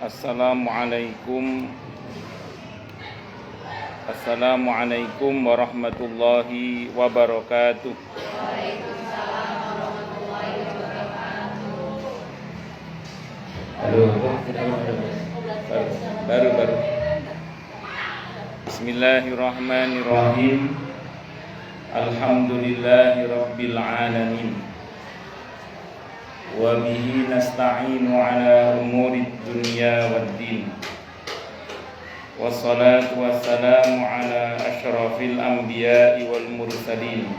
Assalamualaikum warahmatullahi wabarakatuh. Baru. Bismillahirrahmanirrahim. Alhamdulillahirabbil alamin. Wa bihi nasta'inu ala umurid dunya waddin. Wassalatu wassalamu ala asyrafil anbiya'i wal mursalin.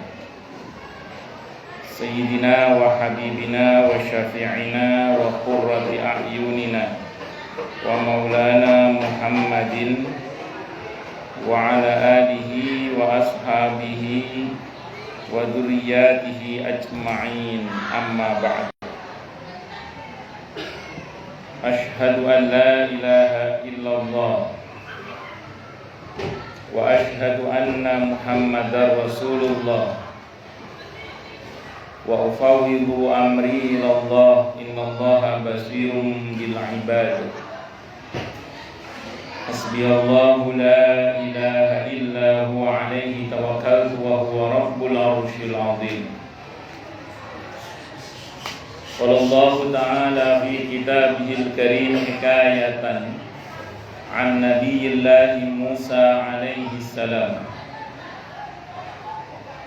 Sayyidina wa habibina wa syafi'ina wa qurrati a'yunina wa maulana Muhammadin wa ala alihi wa ashabihi wa dzurriyyatihi ajma'in, amma ba'd. Ashhadu an la ilaha illallah wa ashhadu anna Muhammadar Rasulullah wa ufawwidu amri ilallah, innallaha basirun bil ibad. Hasbiyallahu la ilaha illa huwa alaihi tawakkaltu wa huwa rabbul arsyil azim. Qala Allah ta'ala fi kitabihil karim hikayatan an nabiyillah Musa alaihi salam.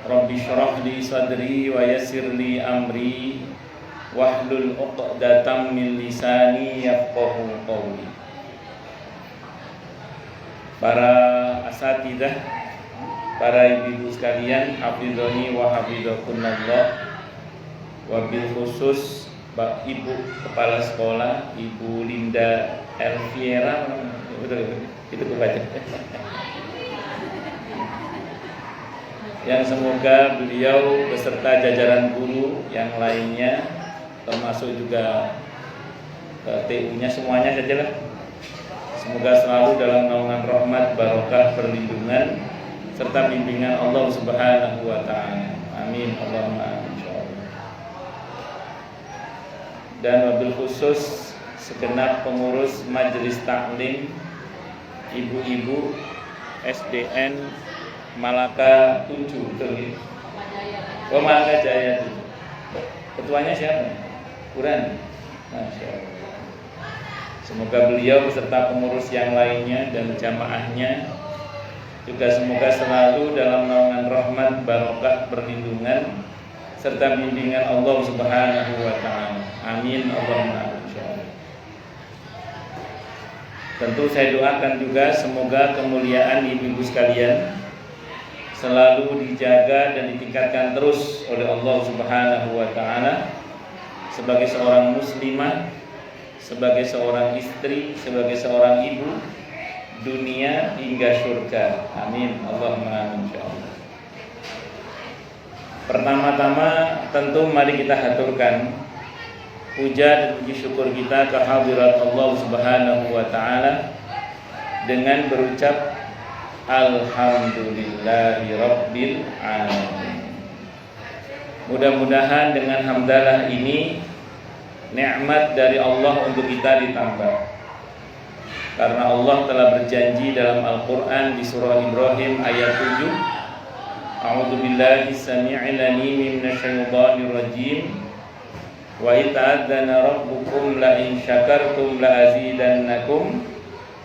Rabbi shrah li sadri wa yassir li amri wahlul 'uqdatam min lisani yafqahu qawli. Para asatidzah, para ibu-ibu sekalian, hafizani wa hafizakumullah. Wabil khusus Ibu Kepala Sekolah, Ibu Linda Elviera, itu kebaca. Yang semoga beliau beserta jajaran guru yang lainnya, termasuk juga TU-nya, semuanya sajalah, semoga selalu dalam naungan rahmat, barokah, perlindungan serta bimbingan Allah Subhanahu wa ta'ala. Amin, Allahumma amin. Dan wabil khusus segenap pengurus majelis taklim, ibu-ibu SDN Malaka 7, betul. Oh, Malaka Jaya 7. Ketuanya siapa? Quran. Masya Allah. Semoga beliau beserta pengurus yang lainnya dan jamaahnya juga semoga selalu dalam naungan rahmat, barokah, perlindungan serta bimbingan Allah Subhanahu wa ta'ala. Amin, Allahumma amin. Tentu saya doakan juga semoga kemuliaan ibu-ibu sekalian selalu dijaga dan ditingkatkan terus oleh Allah Subhanahu wa ta'ala sebagai seorang muslimah, sebagai seorang istri, sebagai seorang ibu, dunia hingga surga. Amin, Allahumma amin. Pertama-tama tentu mari kita haturkan puja dan puji syukur kita ke hadirat Allah Subhanahu wa ta'ala dengan berucap Alhamdulillahi Rabbil Alamin. Mudah-mudahan dengan hamdalah ini nikmat dari Allah untuk kita ditambah, karena Allah telah berjanji dalam Al-Quran di surah Ibrahim ayat 7, A'udzu billahi samii'il 'aliim minasyaitonir rajiim. Wa ita'adzana rabbukum la in syakartum la azidannakum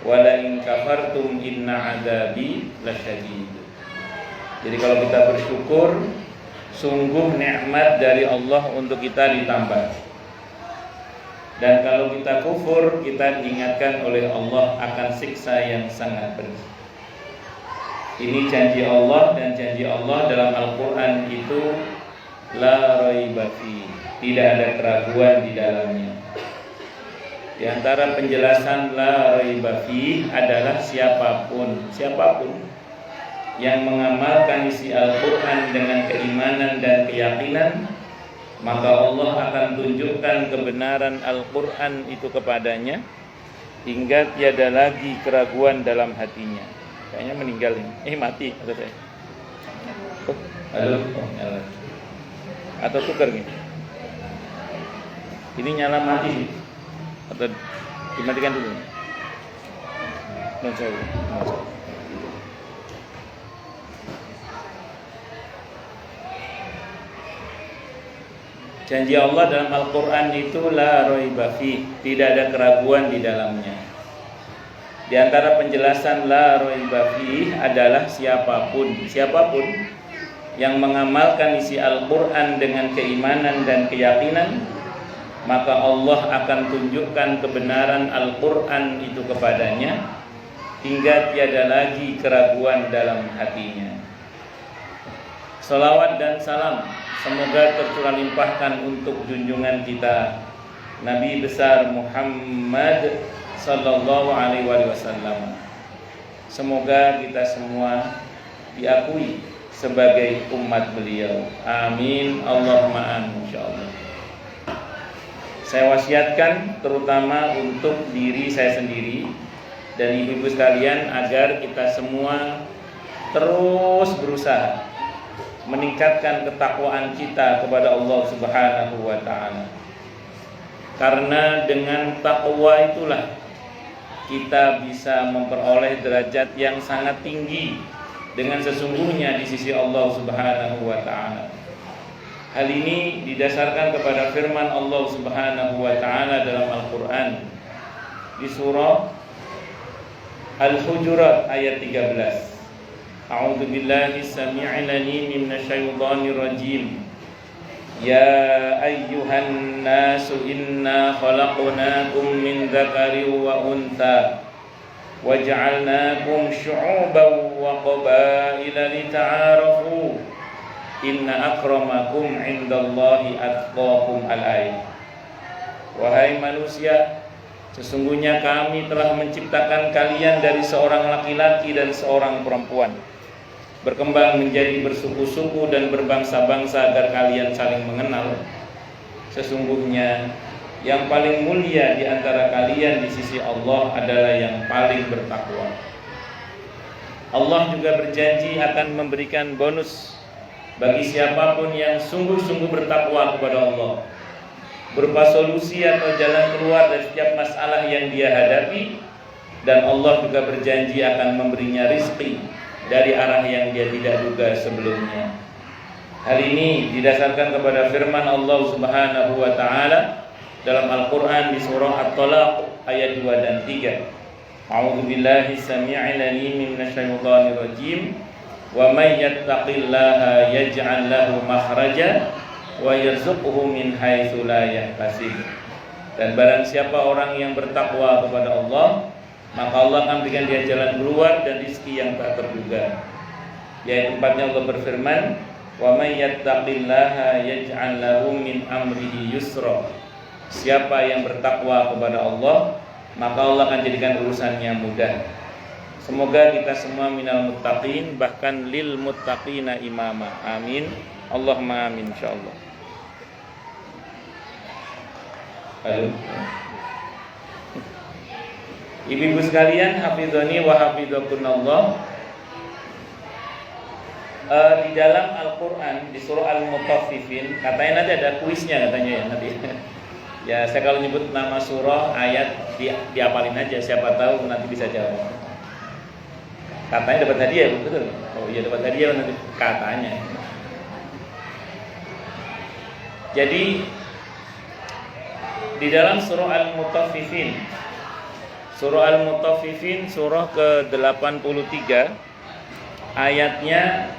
wa la in kafartum inna 'adzabi lasyadid. Jadi kalau kita bersyukur, sungguh nikmat dari Allah untuk kita ditambah. Dan kalau kita kufur, kita diingatkan oleh Allah akan siksa yang sangat pedih. Ini janji Allah, dan janji Allah dalam Al-Quran itu la raiba fi, tidak ada keraguan di dalamnya. Di antara penjelasan la raiba fi adalah siapapun yang mengamalkan isi Al-Quran dengan keimanan dan keyakinan, maka Allah akan tunjukkan kebenaran Al-Quran itu kepadanya hingga tiada lagi keraguan dalam hatinya. Kayaknya meninggal ini. Mati atau saya? Halo, nyala. Atau tukar nih? Ini nyala mati atau Dimatikan dulu. Janji Allah dalam Al-Quran itu la raiba fi, tidak ada keraguan di dalamnya. Di antara penjelasan la raiba fi adalah siapapun yang mengamalkan isi Al-Quran dengan keimanan dan keyakinan, maka Allah akan tunjukkan kebenaran Al-Quran itu kepadanya hingga tiada lagi keraguan dalam hatinya. Salawat dan salam semoga tercurah limpahkan untuk junjungan kita Nabi besar Muhammad sallallahu alaihi wasallam. Semoga kita semua diakui sebagai umat beliau. Amin Allahumma amin insyaallah. Saya wasiatkan terutama untuk diri saya sendiri dan ibu-ibu sekalian agar kita semua terus berusaha meningkatkan ketakwaan kita kepada Allah Subhanahu wa taala. Karena dengan takwa itulah kita bisa memperoleh derajat yang sangat tinggi dengan sesungguhnya di sisi Allah Subhanahu wa taala. Hal ini didasarkan kepada firman Allah Subhanahu wa taala dalam Al-Qur'an di surah Al-Hujurat ayat 13. A'udzu billahi samii'il 'aliim minasyaitonir rajiim. Ya ayyuhan nasu inna khalaqnakum min dzakarin wa untha waj'alnakum syu'uban wa qabaila lita'arafu inna akramakum 'indallahi atqakum al-ayat. Wahai manusia, sesungguhnya kami telah menciptakan kalian dari seorang laki-laki dan seorang perempuan, berkembang menjadi bersuku-suku dan berbangsa-bangsa agar kalian saling mengenal. Sesungguhnya yang paling mulia di antara kalian di sisi Allah adalah yang paling bertakwa. Allah juga berjanji akan memberikan bonus bagi siapapun yang sungguh-sungguh bertakwa kepada Allah, berupa solusi atau jalan keluar dari setiap masalah yang dia hadapi, dan Allah juga berjanji akan memberinya rizki dari arah yang dia tidak duga sebelumnya. Hal ini didasarkan kepada firman Allah Subhanahu wa taala dalam Al-Qur'an di surah At-Talaq ayat 2 dan 3. A'udzu billahi samii'il 'aliim minasyaitonir rajim. Wa may yattaqillaha yaj'al lahu makhraja wa yarzuqhu min haitsu la yahtasib. Dan barang siapa orang yang bertakwa kepada Allah, maka Allah akan berikan dia jalan keluar dan rezeki yang tak terduga. Di ayat 4-nya Allah berfirman, "Wa may yattaqillaha yaj'al lahu min amrihi yusra." Siapa yang bertakwa kepada Allah, maka Allah akan jadikan urusannya mudah. Semoga kita semua minal muttaqin, bahkan lil muttaqina imama. Amin. Allahumma amin insyaallah. Halo. Ibu-ibu sekalian, hafizani wa hafizakunallah. Di dalam Al-Qur'an di surah Al-Mutaffifin, katanya nanti ada kuisnya katanya ya nanti. Ya, saya kalau nyebut nama surah, ayat diapalin aja, siapa tahu nanti bisa jawab. Katanya dapat hadiah, betul? Oh iya, dapat hadiah nanti katanya. Jadi di dalam surah Al-Mutaffifin, surah Al-Mutaffifin surah ke-83, ayatnya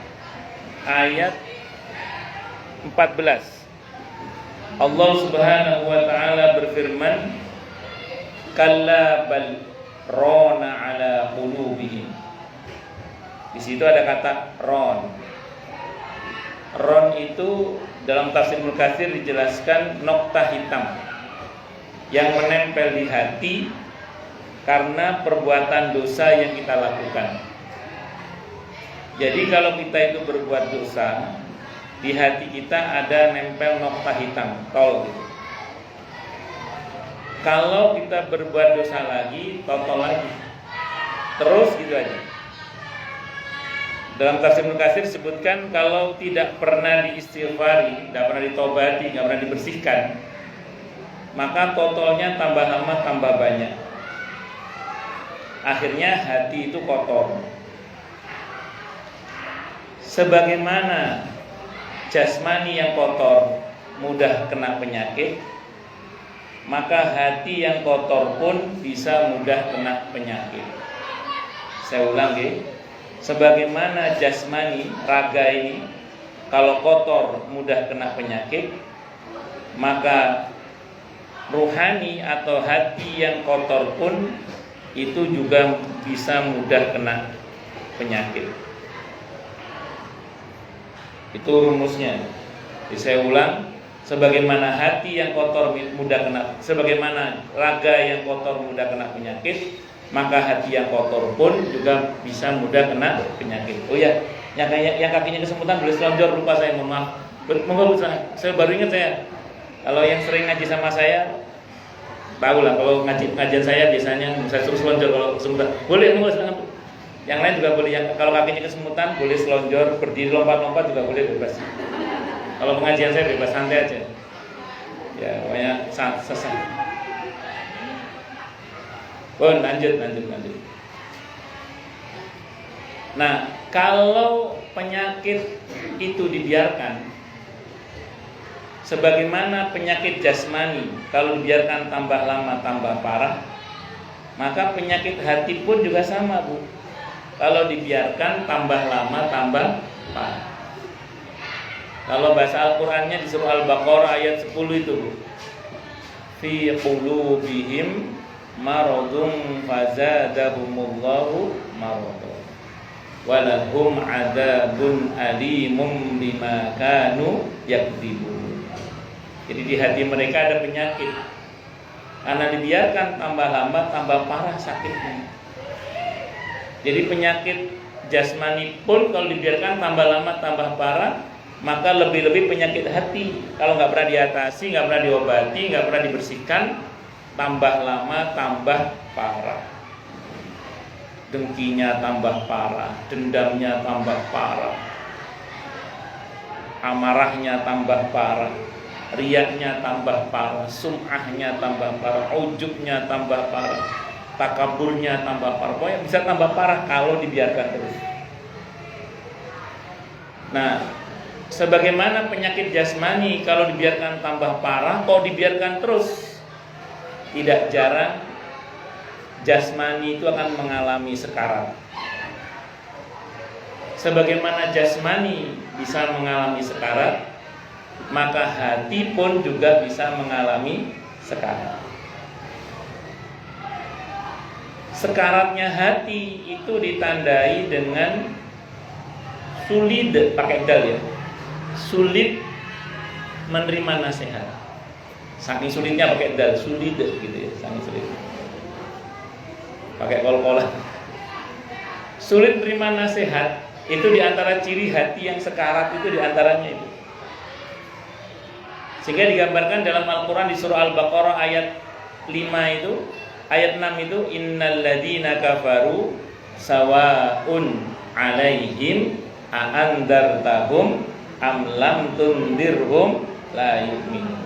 ayat 14. Allah Subhanahu wa taala berfirman, "Kalla bal rana ala qulubihim." Di situ ada kata ron. Ron itu dalam tafsir Ibnu Katsir dijelaskan noktah hitam yang menempel di hati karena perbuatan dosa yang kita lakukan. Jadi kalau kita itu berbuat dosa, di hati kita ada nempel noktah hitam, tol gitu. Kalau kita berbuat dosa lagi, tol lagi, terus gitu aja. Dalam tafsir Ibnu Katsir disebutkan kalau tidak pernah diistighfari, tidak pernah ditobati, tidak pernah dibersihkan, maka totalnya tambah lama tambah banyak. akhirnya hati itu kotor. Sebagaimana jasmani yang kotor mudah kena penyakit, maka hati yang kotor pun bisa mudah kena penyakit. Saya ulang ya. Sebagaimana jasmani, raga ini kalau kotor mudah kena penyakit, maka ruhani atau hati yang kotor pun itu juga bisa mudah kena penyakit. Itu rumusnya. Jadi saya ulang, sebagaimana hati yang kotor mudah kena, sebagaimana raga yang kotor mudah kena penyakit, maka hati yang kotor pun juga bisa mudah kena penyakit. Oh ya, yang kakinya kesemutan boleh selonjor, lupa saya, mohon maaf. Monggo saya baru ingat saya. Kalau yang sering ngaji sama saya tahu lah, kalau ngajian saya biasanya saya suruh selonjor kalau kesemutan. Boleh, monggo silakan. Yang lain juga boleh. Yang kalau kakinya kesemutan boleh selonjor, berdiri lompat-lompat juga boleh, bebas. Kalau pengajian saya bebas, santai aja. Ya, pokoknya sesat. Lanjut. Nah, kalau penyakit itu dibiarkan, sebagaimana penyakit jasmani, kalau dibiarkan tambah lama tambah parah, maka penyakit hati pun juga sama, Bu. Kalau dibiarkan tambah lama tambah parah. Kalau bahasa Al-Qur'annya di surah Al-Baqarah ayat 10 itu, Bu. Fi qulubihim maradun fazadahumullahu maradun walahum adzabun alimum bima kanu yakdzibun. Jadi di hati mereka ada penyakit. Karena dibiarkan tambah lama tambah parah sakitnya. Jadi penyakit jasmani pun kalau dibiarkan tambah lama tambah parah, maka lebih-lebih penyakit hati. Kalau nggak pernah diatasi, nggak pernah diobati, nggak pernah dibersihkan, tambah lama tambah parah. Dengkinya tambah parah, dendamnya tambah parah, amarahnya tambah parah, riyaknya tambah parah, sum'ahnya tambah parah, ujubnya tambah parah, takaburnya tambah parah. Pokoknya bisa tambah parah kalau dibiarkan terus. Nah, sebagaimana penyakit jasmani kalau dibiarkan tambah parah, kalau dibiarkan terus, tidak jarang jasmani itu akan mengalami sekarat. Sebagaimana jasmani bisa mengalami sekarat, maka hati pun juga bisa mengalami sekarat. Sekaratnya hati itu ditandai dengan sulit, pakai dal ya, sulit menerima nasihat. Saking sulitnya pakai dal, sulit gitu ya, saking sulit. Pakai kol-kolan. Sulit menerima nasihat itu diantara ciri hati yang sekarat, itu diantaranya itu. Sehingga digambarkan dalam Al-Quran di surah Al-Baqarah ayat 5 itu, ayat 6 itu, innal ladzina kafaru sawaun alaihim a'andartahum am lam tundirhum la yu'minun.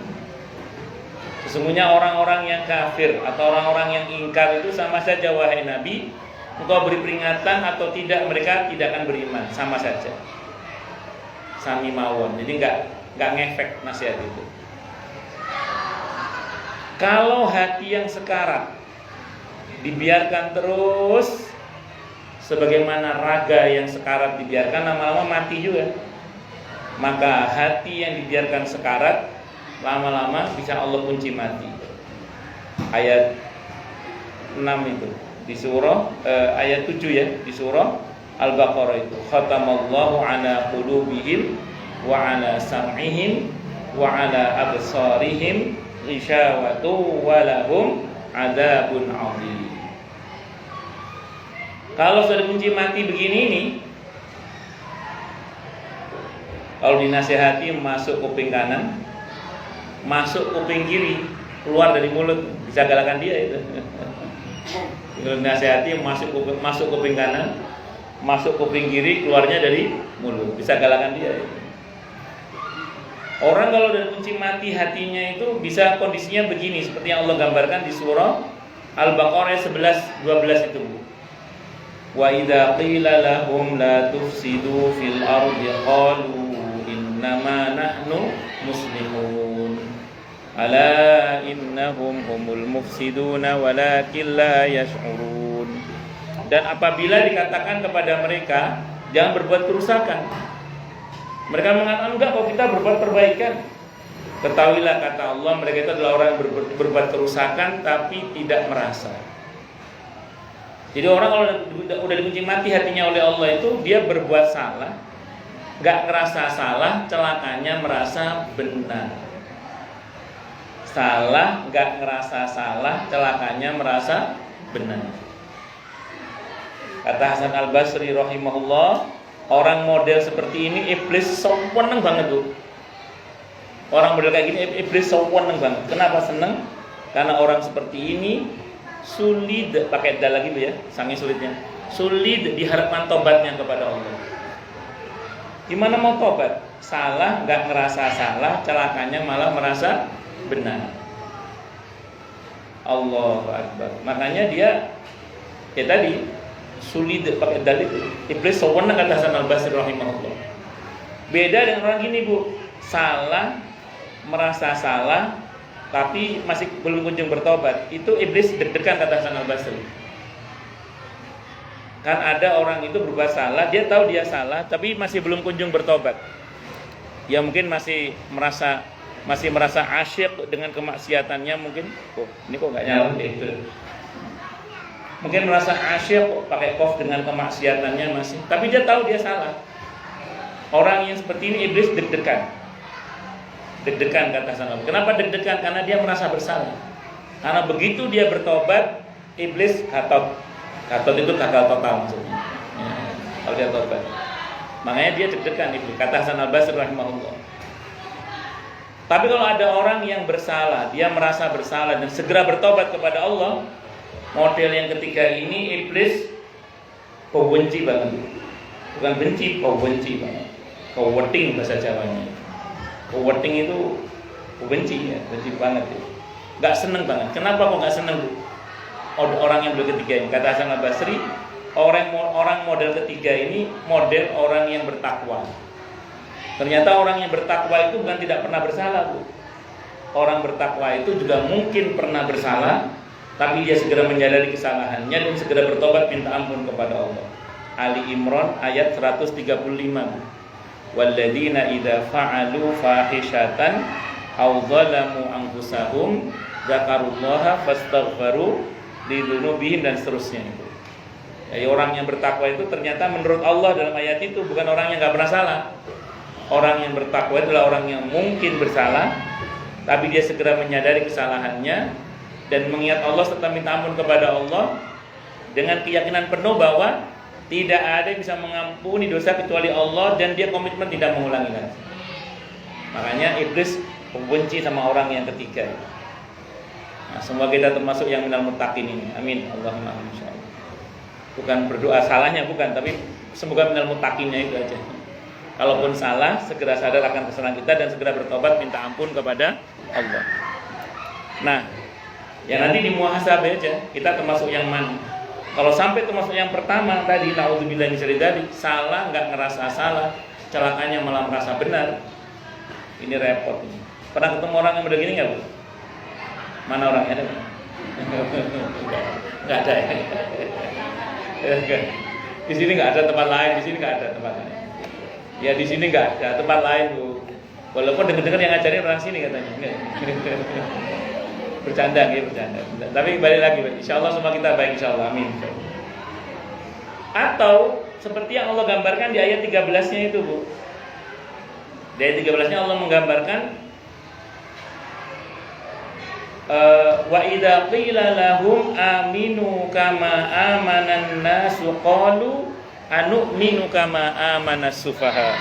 Sesungguhnya orang-orang yang kafir atau orang-orang yang ingkar itu sama saja, wahai Nabi, engkau beri peringatan atau tidak, mereka tidak akan beriman, sama saja. Sami mawon. Jadi enggak ngefek nasihat itu. Kalau hati yang sekarat dibiarkan terus, sebagaimana raga yang sekarat dibiarkan, lama-lama mati juga. Maka hati yang dibiarkan sekarat, lama-lama bisa Allah kunci mati. Ayat 6 itu di surah ayat 7 ya, di surah Al-Baqarah itu, khatamallahu ala qulubihim wa ala sam'ihim wa ala absarihim ghishawatu wa lahum adzabun 'adzim. Kalau sudah kunci mati begini ini, kalau dinasihati masuk kuping kanan, masuk kuping kiri, keluar dari mulut, bisa galakan dia itu. Kalau dinasihati masuk kuping kanan, masuk kuping kiri, keluarnya dari mulut, bisa galakan dia itu. Orang kalau udah kunci mati hatinya itu bisa kondisinya begini, seperti yang Allah gambarkan di surah Al-Baqarah 11 12 itu, Bu. Wa idza qila lahum la tufsidu fil ardi qalu innama nahnu muslihun. Ala innahum humul mufsiduna walakin la yash'urun. Dan apabila dikatakan kepada mereka jangan berbuat kerusakan, mereka mengatakan enggak kok, kita berbuat perbaikan. Ketahuilah, kata Allah, mereka itu adalah orang yang berbuat kerusakan tapi tidak merasa. Jadi orang kalau udah dikunci mati hatinya oleh Allah itu, dia berbuat salah, gak ngerasa salah, celakanya merasa benar. Salah, gak ngerasa salah, celakanya merasa benar. Kata Hasan Al-Basri rahimahullah, orang model seperti ini iblis seneng banget tuh. Orang model kayak gini iblis seneng banget. Kenapa seneng? Karena orang seperti ini sulit, pakai dal lagi ya, saking sulitnya, sulit diharapkan tobatnya kepada Allah. Gimana mau tobat? Salah, nggak ngerasa salah, celakanya malah merasa benar. Allahu Akbar. Makanya dia, ya tadi sulit pakai dal itu. Iblis sewenang, kata Hasan Al-Basri rahimahullah. Beda dengan orang gini, Bu, salah, merasa salah, tapi masih belum kunjung bertobat. Itu iblis deg-degan, kata Hasan Al-Basri. Kan ada orang itu berbuat salah, dia tahu dia salah, tapi masih belum kunjung bertobat. Ya mungkin masih merasa asyik dengan kemaksiatannya mungkin. Oh, ini kok nggak nyala itu. Mungkin merasa asyik pakai kof dengan kemaksiatannya masih, tapi dia tahu dia salah. Orang yang seperti ini iblis deg-degan. Deg-degan, kata Hasan. Kenapa deg-degan? Karena dia merasa bersalah. Karena begitu dia bertobat, iblis katot itu gagal total maksudnya. Ya, kalau dia tobat, makanya dia deg-degan itu, kata Hasan Al-Basri rahimahullah. Tapi kalau ada orang yang bersalah, dia merasa bersalah dan segera bertobat kepada Allah, model yang ketiga ini iblis kau benci banget. Bukan benci, kau benci banget. Kau weting bahasa Jawanya. Wording itu benci ya, benci banget ya. Gak seneng banget. Kenapa kok gak seneng? Orang yang model ketiga ini, kata Hasan Al-Basri, orang model ketiga ini model orang yang bertakwa. Ternyata orang yang bertakwa itu bukan tidak pernah bersalah, Bu. Orang bertakwa itu juga mungkin pernah bersalah, tapi dia segera menyadari kesalahannya dan segera bertobat minta ampun kepada Allah. Ali Imran ayat 135. Walladzina idza fa'alu fahishatan aw zalamu anfusahum dzakarullaha fastaghfaru lidzunubihim, dan seterusnya itu. Jadi orang yang bertakwa itu ternyata menurut Allah dalam ayat itu bukan orang yang enggak pernah salah. Orang yang bertakwa adalah orang yang mungkin bersalah, tapi dia segera menyadari kesalahannya dan mengingat Allah serta minta ampun kepada Allah dengan keyakinan penuh bahwa tidak ada yang bisa mengampuni dosa kecuali Allah, dan dia komitmen tidak mengulangi lagi. Makanya iblis benci sama orang yang ketiga. Nah, semoga kita termasuk yang minal muttaqin ini. Amin. Allahumma amin. Bukan berdoa salahnya, bukan, tapi semoga minal muttaqinnya itu aja. Kalaupun salah, segera sadar akan kesalahan kita dan segera bertobat minta ampun kepada Allah. Nah, ya nanti di muhasabah aja kita termasuk yang mana. Kalau sampai termasuk yang pertama tadi, naudzubillah min syarri dzalik, salah nggak ngerasa salah, celakanya malah merasa benar, ini repot. Pernah ketemu orang yang model gini nggak, Bu? Mana orangnya? Ada? Nggak ada ya? Di sini nggak ada tempat lain, di sini nggak ada tempat lain. Ya di sini nggak ada tempat lain, Bu. Walaupun dengar-dengar yang ngajarin orang sini katanya. Bercanda, gitu, bercanda. Tapi balik lagi, insya Allah semua kita baik, insya Allah, amin. Atau seperti yang Allah gambarkan di ayat 13-nya itu, Bu. Di ayat 13-nya Allah menggambarkan wa idza qila lahum aminu kama amanan nasu qalu anu'minu kama amanas sufaha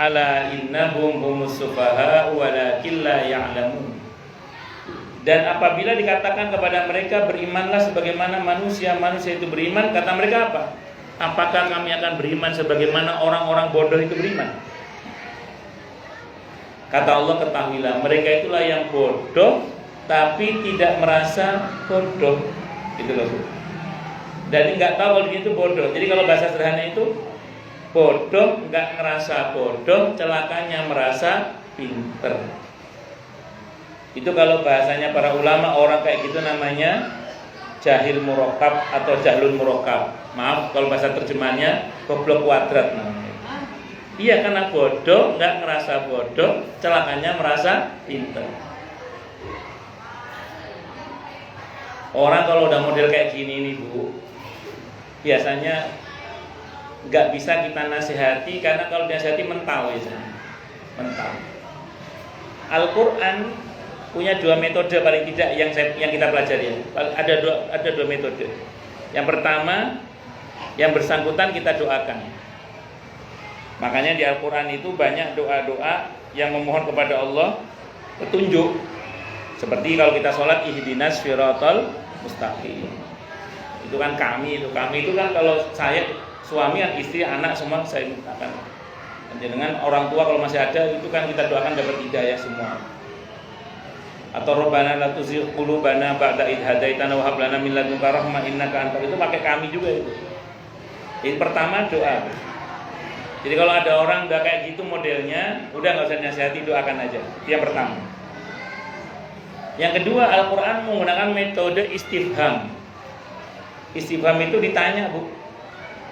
ala innahum humus sufaha walakin la ya'lamun. Dan apabila dikatakan kepada mereka berimanlah sebagaimana manusia itu beriman, kata mereka apa? Apakah kami akan beriman sebagaimana orang-orang bodoh itu beriman? Kata Allah, ketahuilah mereka itulah yang bodoh, tapi tidak merasa bodoh, gitu loh. Dan nggak tahu kalau itu bodoh. Jadi kalau bahasa sederhana itu bodoh, nggak ngerasa bodoh, celakanya merasa pinter. Itu kalau bahasanya para ulama, orang kayak gitu namanya jahil murakkab atau jahlun murakkab. Maaf kalau bahasa terjemahannya goblok kuadrat namanya. Iya, karena bodoh, nggak ngerasa bodoh, celakanya merasa pinter. Orang kalau udah model kayak gini nih Bu, biasanya nggak bisa kita nasihati, karena kalau nasihati mental biasanya. Mental. Al-Quran punya dua metode paling tidak yang kita pelajari. Ada dua metode. Yang pertama, yang bersangkutan kita doakan. Makanya di Al-Quran itu banyak doa-doa yang memohon kepada Allah petunjuk. Seperti kalau kita sholat, ihdinas siratal mustaqim. Itu kan kami itu kan kalau saya, suami, istri, anak semua saya mintakan. Dengan orang tua kalau masih ada itu kan kita doakan dapat hidayah semua. Atau Rabbana la tuzigh qulubana ba'da idh hadaitana wa hab lana min ladunka rahmah innaka antal, itu pakai kami juga itu. Jadi pertama doa. Jadi kalau ada orang udah kayak gitu modelnya, udah nggak usah nasihati, doakan aja. Itu yang pertama. Yang kedua, Al-Quran menggunakan metode istifham. Istifham itu ditanya Bu.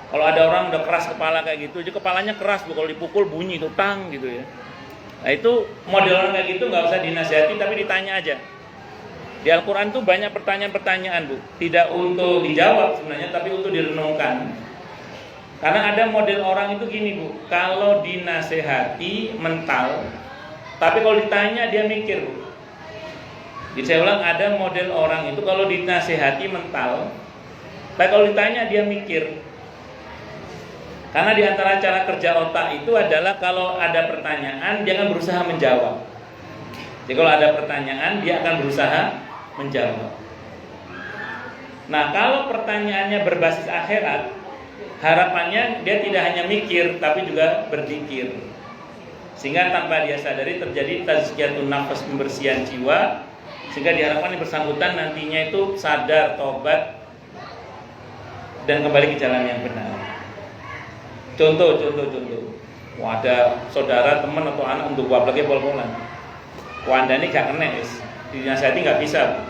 Kalau ada orang udah keras kepala kayak gitu, jadi kepalanya keras Bu, kalau dipukul bunyi itu tang gitu ya. Nah itu model orang kayak gitu nggak usah dinasihati, tapi ditanya aja. Di Al-Quran tuh banyak pertanyaan-pertanyaan Bu, tidak untuk dijawab sebenarnya, tapi untuk direnungkan. Karena ada model orang itu gini Bu, kalau dinasehati mental, tapi kalau ditanya dia mikir Bu. Jadi saya ulang, ada model orang itu kalau dinasehati mental, tapi kalau ditanya dia mikir. Karena di antara cara kerja otak itu adalah kalau ada pertanyaan dia akan berusaha menjawab. Jadi kalau ada pertanyaan dia akan berusaha menjawab. Nah kalau pertanyaannya berbasis akhirat, harapannya dia tidak hanya mikir tapi juga berzikir. Sehingga tanpa dia sadari terjadi tazkiyatun nafas, pembersihan jiwa. Sehingga diharapkan yang bersangkutan nantinya itu sadar, tobat, dan kembali ke jalan yang benar. Contoh. Wah, ada saudara, teman atau anak untuk buat lagi bol-bolan. Wah, Anda ini gak kena, dinasihati gak bisa.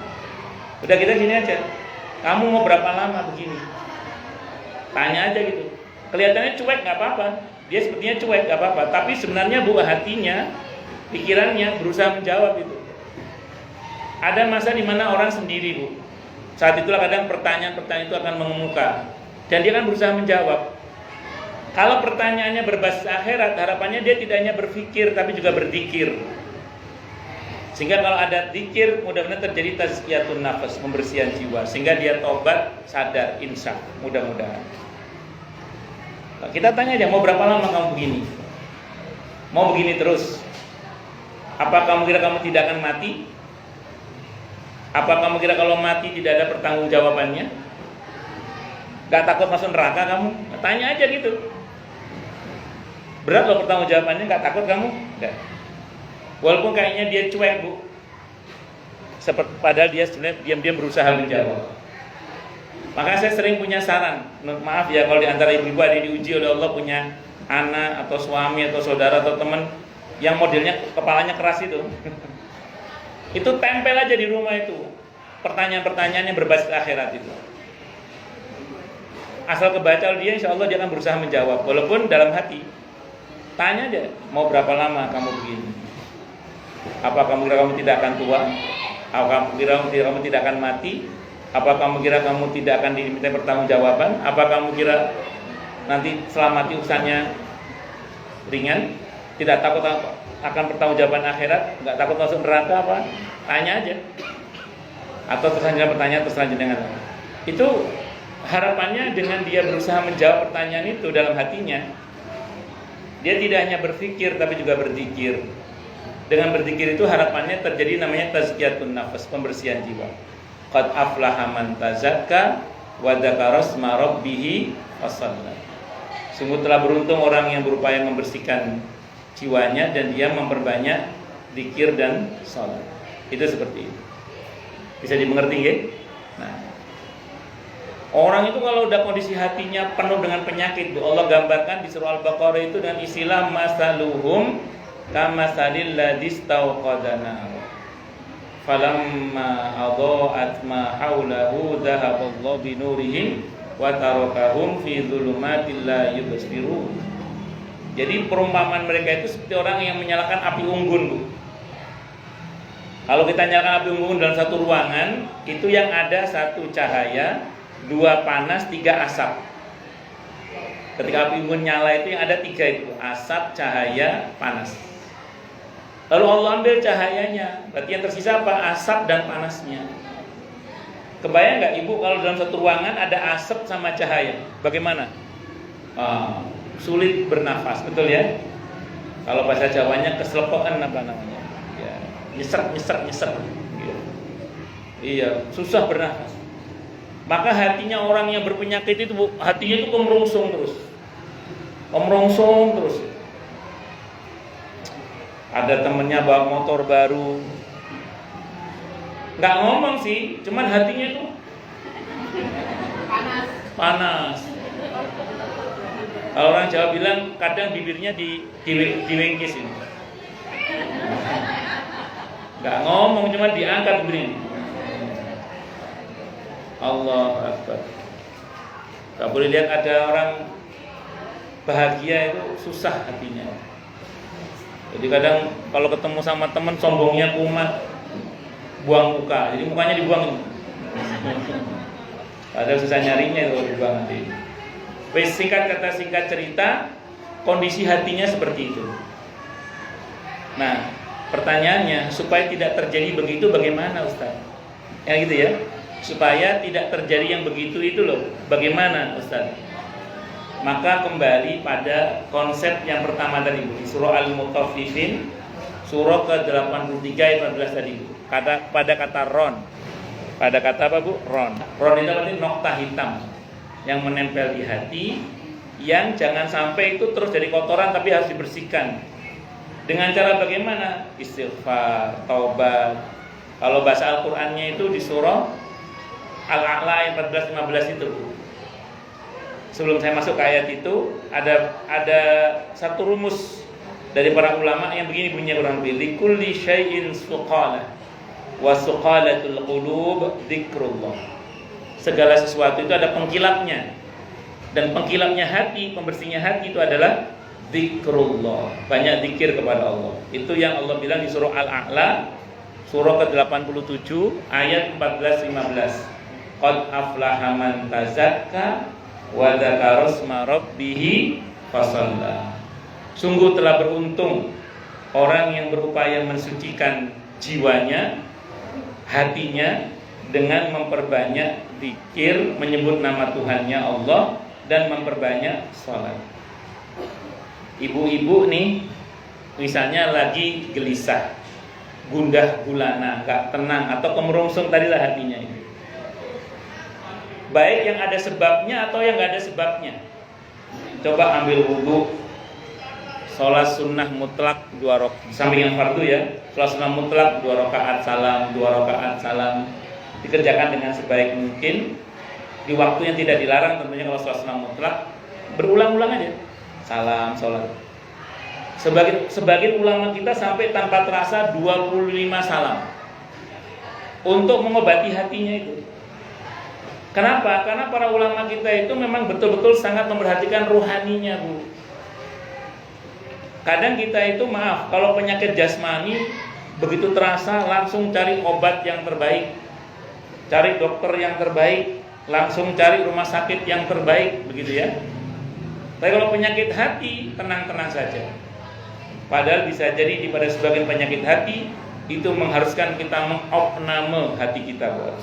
Udah kita gini aja. Kamu mau berapa lama begini? Tanya aja gitu. Kelihatannya cuek gak apa-apa. Dia sepertinya cuek gak apa-apa. Tapi sebenarnya Bu, hatinya, pikirannya berusaha menjawab itu. Ada masa di mana orang sendiri Bu. Saat itulah kadang pertanyaan-pertanyaan itu akan mengemuka. Dan dia akan berusaha menjawab. Kalau pertanyaannya berbasis akhirat, harapannya dia tidak hanya berpikir tapi juga berzikir. Sehingga kalau ada zikir, mudah-mudahan terjadi tazkiyatun nafas, pembersihan jiwa. Sehingga dia tobat, sadar, insya, mudah-mudahan. Nah, kita tanya aja, mau berapa lama kamu begini? Mau begini terus? Apa kamu kira kamu tidak akan mati? Apa kamu kira kalau mati tidak ada pertanggungjawabannya? Gak takut masuk neraka kamu? Nah, tanya aja gitu. Berat loh pertanggungjawabannya, gak takut kamu? Enggak. Walaupun kayaknya dia cuek Bu, padahal dia sebenarnya diam-diam berusaha menjawab. Maka saya sering punya saran. Maaf ya kalau di antara ibu-ibu ada diuji oleh Allah punya anak atau suami atau saudara atau teman yang modelnya kepalanya keras itu. Itu tempel aja di rumah itu pertanyaan-pertanyaan yang berbasis akhirat itu. Asal kebaca dia, insya Allah dia akan berusaha menjawab. Walaupun dalam hati. Tanya aja, mau berapa lama kamu begini? Apa kamu kira kamu tidak akan tua? Apa kamu kira kamu tidak akan mati? Apa kamu kira kamu tidak akan diminta pertanggungjawaban? Apa kamu kira nanti setelah mati urusannya ringan? Tidak takut akan pertanggungjawaban akhirat? Enggak takut masuk neraka apa? Tanya aja. Atau terselanjutnya pertanyaan terselanjutnya. Itu harapannya dengan dia berusaha menjawab pertanyaan itu dalam hatinya, dia tidak hanya berpikir tapi juga berzikir. Dengan berzikir itu harapannya terjadi namanya tazkiyatun nafas, pembersihan jiwa. Qad aflaha man tazakka wa dzakara isma rabbih fasalla. Sungguh telah beruntung orang yang berupaya membersihkan jiwanya dan dia memperbanyak zikir dan salat. Itu seperti itu. Bisa dimengerti nggih? Nah, orang itu kalau udah kondisi hatinya penuh dengan penyakit, Allah gambarkan di surah Al-Baqarah itu dengan istilah masaluhum kamasalil ladzi istauqada nar. Falamma adha'at ma haulahu dhahaballahu binurihim wa tarakahum fi dhulumatil la yubsirun. Jadi perumpamaan mereka itu seperti orang yang menyalakan api unggun, Bu. Kalau kita nyalakan api unggun dalam satu ruangan, itu yang ada satu cahaya, 2 panas, 3 asap. Ketika api unggun nyala itu yang ada 3 itu, asap, cahaya, panas. Lalu Allah ambil cahayanya, berarti yang tersisa apa? Asap dan panasnya. Kebayang nggak Ibu kalau dalam satu ruangan ada asap sama cahaya? Bagaimana? Sulit bernafas, betul ya? Kalau bahasa Jawanya keselepokan apa namanya? Ya, nyesek. Gitu. Iya, susah bernafas. Maka hatinya orang yang berpenyakit itu, hatinya itu kemerongsong terus. Ada temennya bawa motor baru, nggak ngomong sih, cuman hatinya itu panas. Kalau orang Jawa bilang kadang bibirnya diwengkis ini. Nggak ngomong, cuma diangkat bibirnya. Allah Akbar. Gak boleh lihat ada orang bahagia itu susah hatinya. Jadi kadang kalau ketemu sama teman sombongnya kumat, buang muka. Jadi mukanya dibuang. Padahal susah nyarinya itu dibuang nanti. Singkat kata singkat cerita, kondisi hatinya seperti itu. Nah, pertanyaannya supaya tidak terjadi begitu bagaimana Ustaz? Ya gitu ya. Supaya tidak terjadi yang begitu itu loh. Bagaimana Ustaz? Maka kembali pada konsep yang pertama tadi di surah Al-Mutaffifin, surah ke-83 ayat 14 tadi. Pada kata ron. Pada kata apa Bu? Ron. Ron itu berarti nokta hitam yang menempel di hati, yang jangan sampai itu terus jadi kotoran tapi harus dibersihkan. Dengan cara bagaimana? Istighfar, taubat. Kalau bahasa Al-Qur'annya itu di surah Al-A'la ayat 14-15 itu. Sebelum saya masuk ke ayat itu, ada satu rumus dari para ulama yang begini bunyinya kurang lebih. Likulli syai'in suqalah wa suqalatul qulub dzikrullah. Segala sesuatu itu ada pengkilapnya. Dan pengkilapnya hati, pembersihnya hati itu adalah dzikrullah. Banyak zikir kepada Allah. Itu yang Allah bilang di surah Al-A'la, surah ke-87 ayat 14-15. Qad aflaha man tazakka wa dzakara isma rabbih fasalla. Sungguh telah beruntung orang yang berupaya mensucikan jiwanya, hatinya dengan memperbanyak zikir, menyebut nama Tuhannya Allah dan memperbanyak salat. Ibu-ibu nih misalnya lagi gelisah, gundah gulana, gak tenang atau kemerongsong tadilah hatinya ini. Baik yang ada sebabnya atau yang gak ada sebabnya. Coba ambil wudu, sholat sunnah mutlak 2 rakaat, samping yang fardu ya. Sholat sunnah mutlak 2 rakaat salam, 2 rakaat salam. Dikerjakan dengan sebaik mungkin di waktu yang tidak dilarang tentunya. Kalau sholat sunnah mutlak berulang-ulang aja, salam, sholat. Sebagian ulama kita sampai tanpa terasa 25 salam untuk mengobati hatinya itu. Kenapa? Karena para ulama kita itu memang betul-betul sangat memperhatikan ruhaninya, Bu. Kadang kita itu kalau penyakit jasmani begitu terasa langsung cari obat yang terbaik, cari dokter yang terbaik, langsung cari rumah sakit yang terbaik, begitu ya. Tapi kalau penyakit hati, tenang-tenang saja. Padahal bisa jadi pada sebagian penyakit hati itu mengharuskan kita mengopname hati kita, Bu.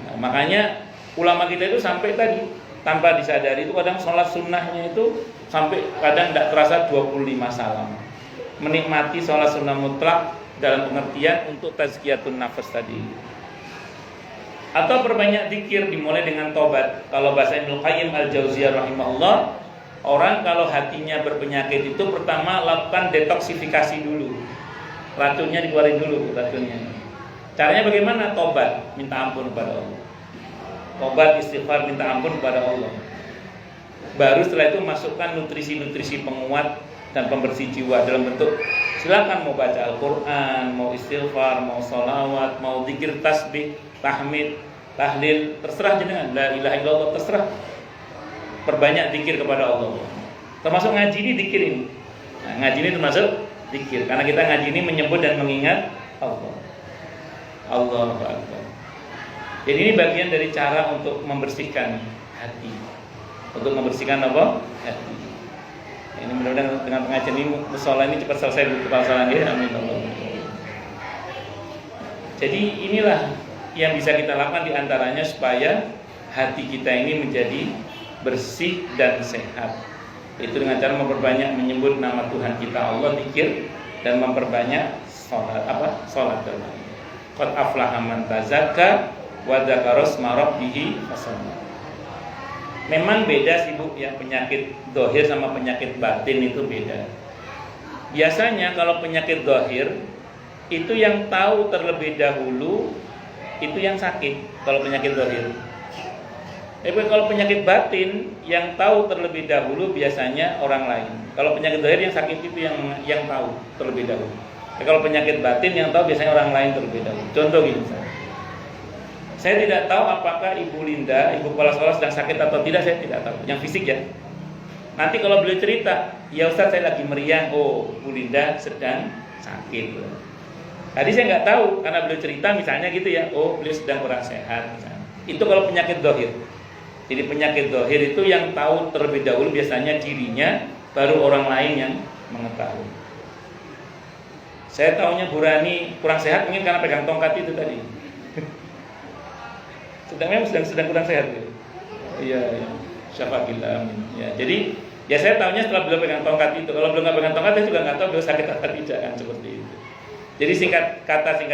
Nah, makanya ulama kita itu sampai tadi tanpa disadari itu kadang sholat sunnahnya itu sampai kadang tidak terasa 25 salam. Menikmati sholat sunnah mutlak dalam pengertian untuk tazkiyatun nafas tadi. Atau perbanyak zikir dimulai dengan tobat. Kalau bahasa Ibnu Qayyim Al-Jauziyah rahimahullah, orang kalau hatinya berpenyakit itu pertama lakukan detoksifikasi dulu. Racunnya dikeluarin dulu, racunnya. Caranya bagaimana? Tobat, minta ampun kepada Allah. Tobat, istighfar, minta ampun kepada Allah. Baru setelah itu masukkan nutrisi-nutrisi penguat dan pembersih jiwa dalam bentuk silakan mau baca Al-Quran, mau istighfar, mau sholawat, mau zikir tasbih, tahmid, tahlil, terserah jenengan. La ilaha illallah, terserah. Perbanyak zikir kepada Allah. Termasuk ngaji ini zikir ini. Nah, ngaji ini termasuk zikir karena kita ngaji ini menyebut dan mengingat Allah. Allahu Akbar. Jadi ini bagian dari cara untuk membersihkan hati. Untuk membersihkan apa? Hati. Ini mudah-mudahan dengan pengajian ini musola ini cepat selesai buku pasalan ya. Amin Allah. Jadi inilah yang bisa kita lakukan diantaranya supaya hati kita ini menjadi bersih dan sehat. Itu dengan cara memperbanyak menyebut nama Tuhan kita Allah, zikir, dan memperbanyak sholat dalam. Qad aflaha man tazakka wa dzakara isma rabbih fasalla. Memang beda sih Bu ya, penyakit zahir sama penyakit batin itu beda. Biasanya kalau penyakit zahir itu yang tahu terlebih dahulu itu yang sakit kalau penyakit zahir. Tapi kalau penyakit batin yang tahu terlebih dahulu biasanya orang lain. Kalau penyakit zahir yang sakit itu yang tahu terlebih dahulu. Kalau penyakit batin yang tahu biasanya orang lain terlebih dahulu. Contoh gini, saya tidak tahu apakah Ibu Linda, Ibu kepala sekolah sedang sakit atau tidak, saya tidak tahu. Yang fisik ya. Nanti kalau beliau cerita, ya Ustaz saya lagi meriang, oh Bu Linda sedang sakit. Tadi saya nggak tahu karena beliau cerita misalnya gitu ya, oh beliau sedang kurang sehat. Misalnya. Itu kalau penyakit zahir. Jadi penyakit zahir itu yang tahu terlebih dahulu biasanya cirinya, baru orang lain yang mengetahui. Saya tahunya Bu Rani kurang sehat mungkin karena pegang tongkat itu tadi. sedang kurang sehat gitu. Iya. Syafaqillah amin. Ya, jadi ya saya tahunya setelah beliau pegang tongkat itu. Kalau belum nggak pegang tongkat saya juga nggak tahu beliau sakit atau tidak kan seperti itu. Jadi singkat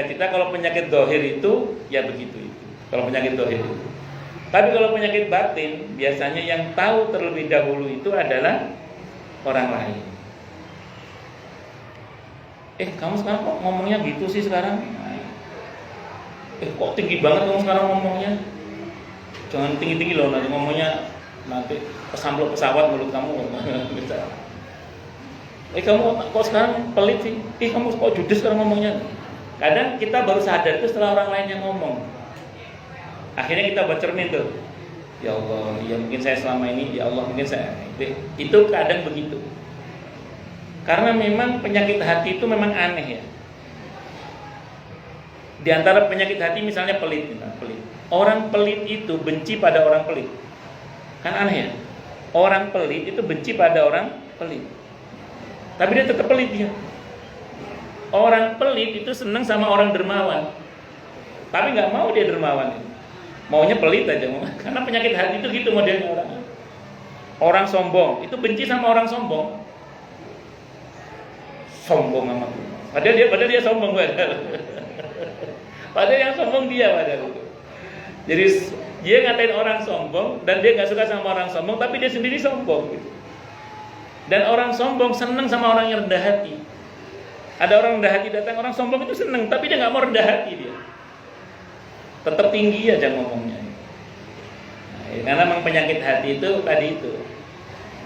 cerita kalau penyakit zahir itu ya begitu itu. Kalau penyakit zahir itu. Tapi kalau penyakit batin biasanya yang tahu terlebih dahulu itu adalah orang lain. Kamu sekarang kok ngomongnya gitu sih sekarang? Kok tinggi banget kamu sekarang ngomongnya? Jangan tinggi-tinggi loh, nanti ngomongnya nanti kesamplok pesawat mulut kamu. Kamu kok sekarang pelit sih? Kamu kok judes sekarang ngomongnya? Kadang kita baru sadar itu setelah orang lain yang ngomong. Akhirnya kita bercermin tuh. Ya Allah, ya mungkin saya selama ini, ya Allah mungkin saya. Itu kadang begitu. Karena memang penyakit hati itu memang aneh ya. Di antara penyakit hati misalnya pelit. Orang pelit itu benci pada orang pelit. Kan aneh ya. Orang pelit itu benci pada orang pelit. Tapi dia tetap pelit dia. Orang pelit itu senang sama orang dermawan. Tapi nggak mau dia dermawan. Maunya pelit aja. Karena penyakit hati itu gitu modelnya orang. Orang sombong itu benci sama orang sombong. Sombong sama Tuhan. Padahal dia sombong Padahal yang sombong dia padahal. Jadi dia ngatain orang sombong dan dia nggak suka sama orang sombong, tapi dia sendiri sombong. Gitu. Dan orang sombong seneng sama orang yang rendah hati. Ada orang rendah hati datang, orang sombong itu seneng, tapi dia nggak mau rendah hati dia. Tetap tinggi aja ngomongnya. Nah, karena memang penyakit hati itu tadi itu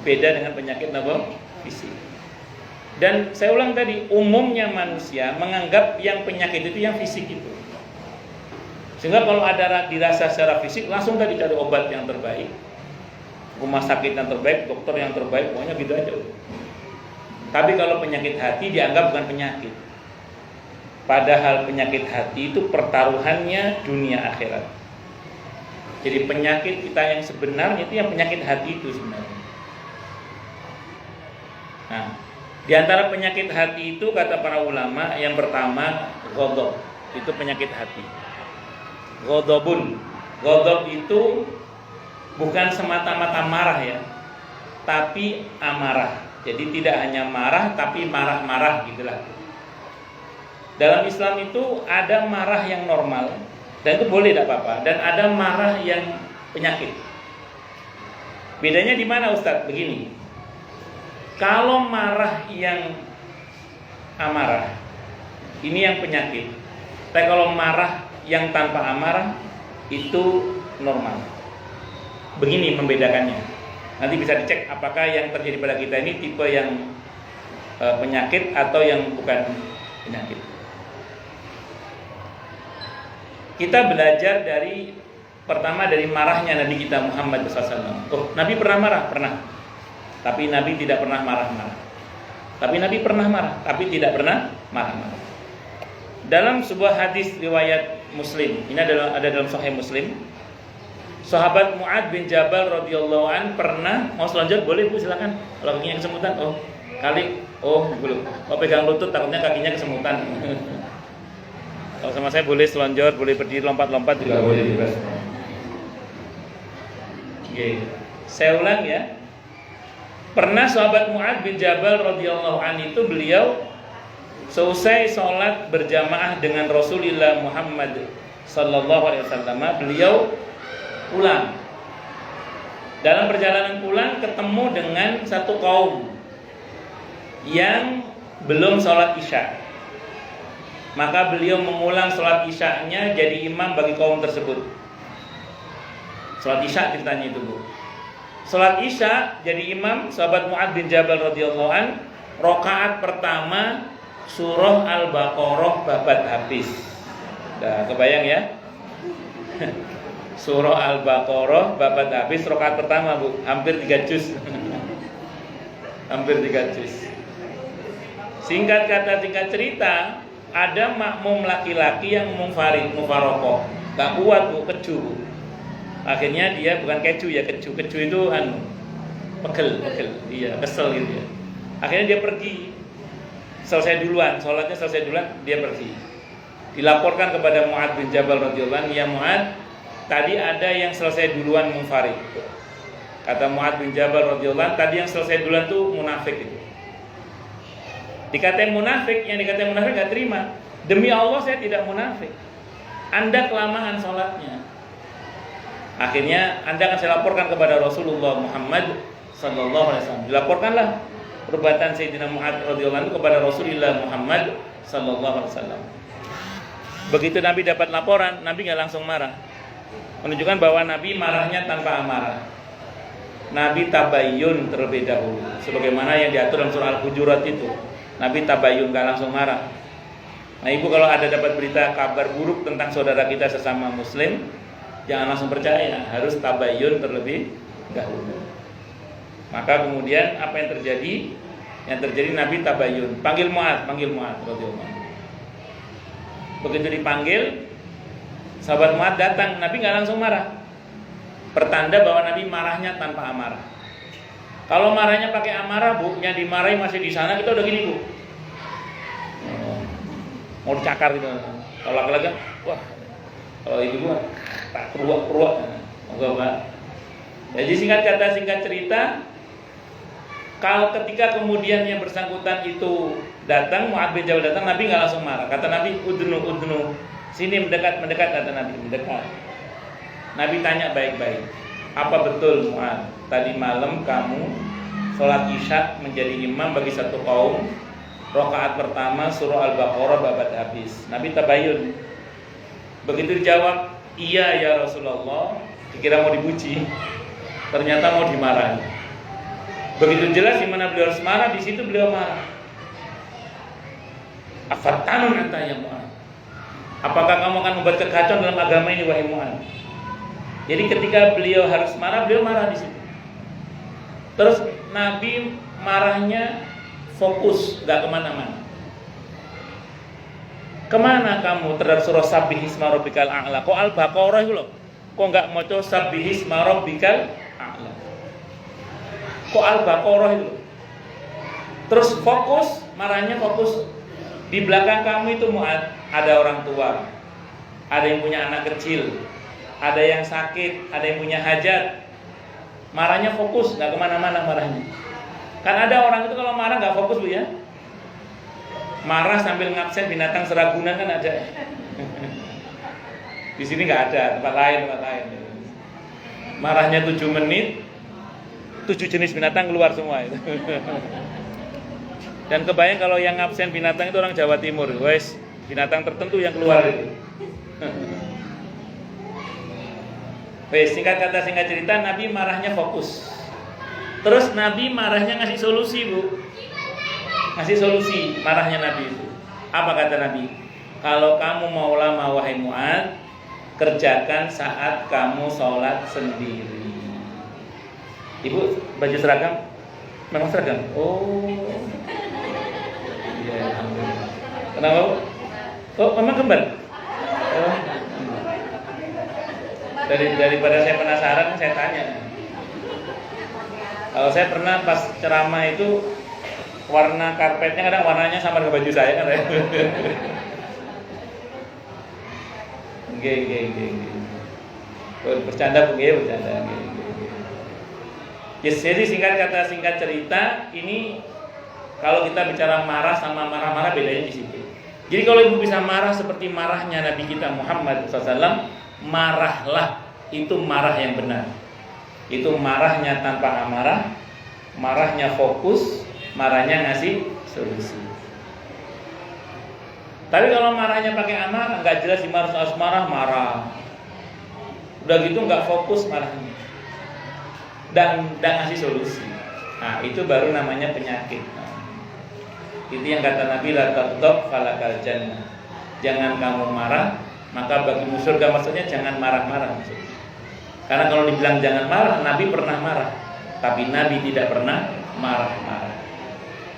beda dengan penyakit fisik. Dan saya ulang tadi, umumnya manusia menganggap yang penyakit itu yang fisik itu. Sehingga kalau ada dirasa secara fisik, langsung tadi cari obat yang terbaik, rumah sakit yang terbaik, dokter yang terbaik, pokoknya gitu aja. Tapi kalau penyakit hati dianggap bukan penyakit. Padahal penyakit hati itu pertaruhannya dunia akhirat. Jadi penyakit kita yang sebenarnya itu yang penyakit hati itu sebenarnya. Nah, di antara penyakit hati itu kata para ulama yang pertama ghadab, itu penyakit hati. Ghadabun. Ghadab itu bukan semata-mata marah ya, tapi amarah. Jadi tidak hanya marah tapi marah-marah gitulah. Dalam Islam itu ada marah yang normal dan itu boleh tidak apa-apa, dan ada marah yang penyakit. Bedanya di mana Ustaz? Begini. Kalau marah yang amarah, ini yang penyakit. Tapi kalau marah yang tanpa amarah itu normal. Begini membedakannya. Nanti bisa dicek apakah yang terjadi pada kita ini tipe yang penyakit atau yang bukan penyakit. Kita belajar pertama dari marahnya Nabi kita Muhammad SAW. Oh, Nabi pernah marah? Pernah. Tapi Nabi tidak pernah marah-marah. Tapi Nabi pernah marah, tapi tidak pernah marah-marah. Dalam sebuah hadis riwayat Muslim, ini ada dalam Sahih Muslim. Sahabat Mu'ad bin Jabal radhiyallahu an pernah mau selonjor, boleh Bu silakan. Kalau kakinya kesemutan, belum. Mau pegang lutut takutnya kakinya kesemutan. Kalau sama saya boleh selonjor, boleh berdiri lompat-lompat juga boleh bebas. Oke. Saya ulang ya. Pernah sahabat Mu'ad bin Jabal radhiyallahu an itu beliau selesai sholat berjamaah dengan Rasulullah Muhammad sallallahu alaihi wasallam, beliau pulang. Dalam perjalanan pulang ketemu dengan satu kaum yang belum sholat isya. Maka beliau mengulang sholat isyanya jadi imam bagi kaum tersebut. Sholat isya ceritanya itu Bu. Sholat isya jadi imam sahabat Mu'ad bin Jabal radhiyallahu an. Rakaat pertama surah Al-Baqarah babat habis. Nah, kebayang ya? Surah Al-Baqarah babat habis rakaat pertama Bu, hampir 3 juz. Hampir 3 juz. Singkat kata singkat cerita, ada makmum laki-laki yang mufarokoh, gak kuat Bu, keju Bu. Akhirnya dia bukan keju ya, keju itu pegel, iya kesel gitu ya. Akhirnya dia pergi, selesai duluan, sholatnya selesai duluan, dia pergi. Dilaporkan kepada Mu'ad bin Jabal radhiyallahu anhu, ya Mu'ad, tadi ada yang selesai duluan munfarid. Kata Mu'ad bin Jabal radhiyallahu anhu, tadi yang selesai duluan tuh munafik itu. Dikatain munafik, yang dikatain munafik gak terima. Demi Allah saya tidak munafik. Anda kelamaan sholatnya. Akhirnya Anda akan saya laporkan kepada Rasulullah Muhammad sallallahu alaihi wasallam. Dilaporkanlah perbuatan Sayyidina Mu'ad radhiyallahu anhu kepada Rasulullah Muhammad sallallahu alaihi wasallam. Begitu Nabi dapat laporan, Nabi nggak langsung marah. Menunjukkan bahwa Nabi marahnya tanpa amarah. Nabi tabayyun terlebih dahulu, sebagaimana yang diatur dalam surah Al-Hujurat itu. Nabi tabayyun, nggak langsung marah. Nah Ibu kalau ada dapat berita kabar buruk tentang saudara kita sesama Muslim, jangan langsung percaya, harus tabayyun terlebih dahulu. Maka kemudian apa yang terjadi? Yang terjadi Nabi tabayyun, panggil Mu'ad radhiyallahu anhu. Begitu dipanggil, sahabat Mu'ad datang, Nabi nggak langsung marah. Pertanda bahwa Nabi marahnya tanpa amarah. Kalau marahnya pakai amarah Bu, yang dimarahi masih di sana, kita udah gini Bu, mau dicakar gitu. Kalau laki-laki, wah, kalau ibu gua tak keruak, enggak Pak. Jadi singkat kata singkat cerita, kalau ketika kemudian yang bersangkutan itu datang, Mu'ad bin Jabal datang, Nabi nggak langsung marah. Kata Nabi, udnu, sini mendekat, kata Nabi, mendekat. Nabi tanya baik-baik, apa betul Mu'ad, tadi malam kamu sholat isya menjadi imam bagi satu kaum, rakaat pertama surah Al-Baqarah babat habis. Nabi tabayyun. Begitu dijawab, iya ya Rasulullah, dikira mau dipuji, ternyata mau dimarahi. Begitu jelas di mana beliau harus marah, di situ beliau marah. Afatanun anta ya Mu'ad, apakah kamu akan membuat kekacauan dalam agama ini wahai Mu'ad? Jadi ketika beliau harus marah, beliau marah di situ. Terus Nabi marahnya fokus, gak kemana-mana. Kemana kamu terhadap surah Sabbihisma Rabbikal A'la? Kok Al-Baqarah itu loh, kok gak mau coba Sabbihisma Rabbikal A'la? Kok Al-Baqarah itu loh? Terus fokus, marahnya fokus. Di belakang kamu itu Mu'ad, ada orang tua, ada yang punya anak kecil, ada yang sakit, ada yang punya hajat. Marahnya fokus, gak kemana-mana marahnya. Kan ada orang itu kalau marah gak fokus Bu ya. Marah sambil ngabsen binatang seragunan kan ada. Di sini nggak ada, tempat lain. Marahnya 7 menit, 7 jenis binatang keluar semua itu. Dan kebayang kalau yang ngabsen binatang itu orang Jawa Timur, guys. binatang tertentu yang keluar itu. Wes, singkat kata singkat cerita, Nabi marahnya fokus. Terus Nabi marahnya ngasih solusi, Bu. Ngasih solusi marahnya Nabi itu. Apa kata Nabi? Kalau kamu mau lama wahai Mu'ad, kerjakan saat kamu sholat sendiri. Ibu baju seragam? Memang seragam? Oh, ya, alhamdulillah. Kenapa? Oh, memang kembar? Oh. Daripada saya penasaran, saya tanya. Kalau saya pernah pas ceramah itu, warna karpetnya kadang warnanya sama dengan baju saya kan. Nggih. Bercanda Bu, bercanda. Yes, jadi singkat kata singkat cerita, ini kalau kita bicara marah sama marah-marah bedanya di situ. Jadi kalau ibu bisa marah seperti marahnya Nabi kita Muhammad SAW, marahlah, itu marah yang benar. Itu marahnya tanpa amarah, marahnya fokus, marahnya ngasih solusi. Tapi kalau marahnya pakai amarah, nggak jelas harus marah. Udah gitu nggak fokus marahnya, dan ngasih solusi. Nah, itu baru namanya penyakit. Itu yang kata Nabi, la taghdab falakal jannah. Jangan kamu marah, maka bagimu surga. Maksudnya jangan marah-marah. Karena kalau dibilang jangan marah, Nabi pernah marah, tapi Nabi tidak pernah marah-marah.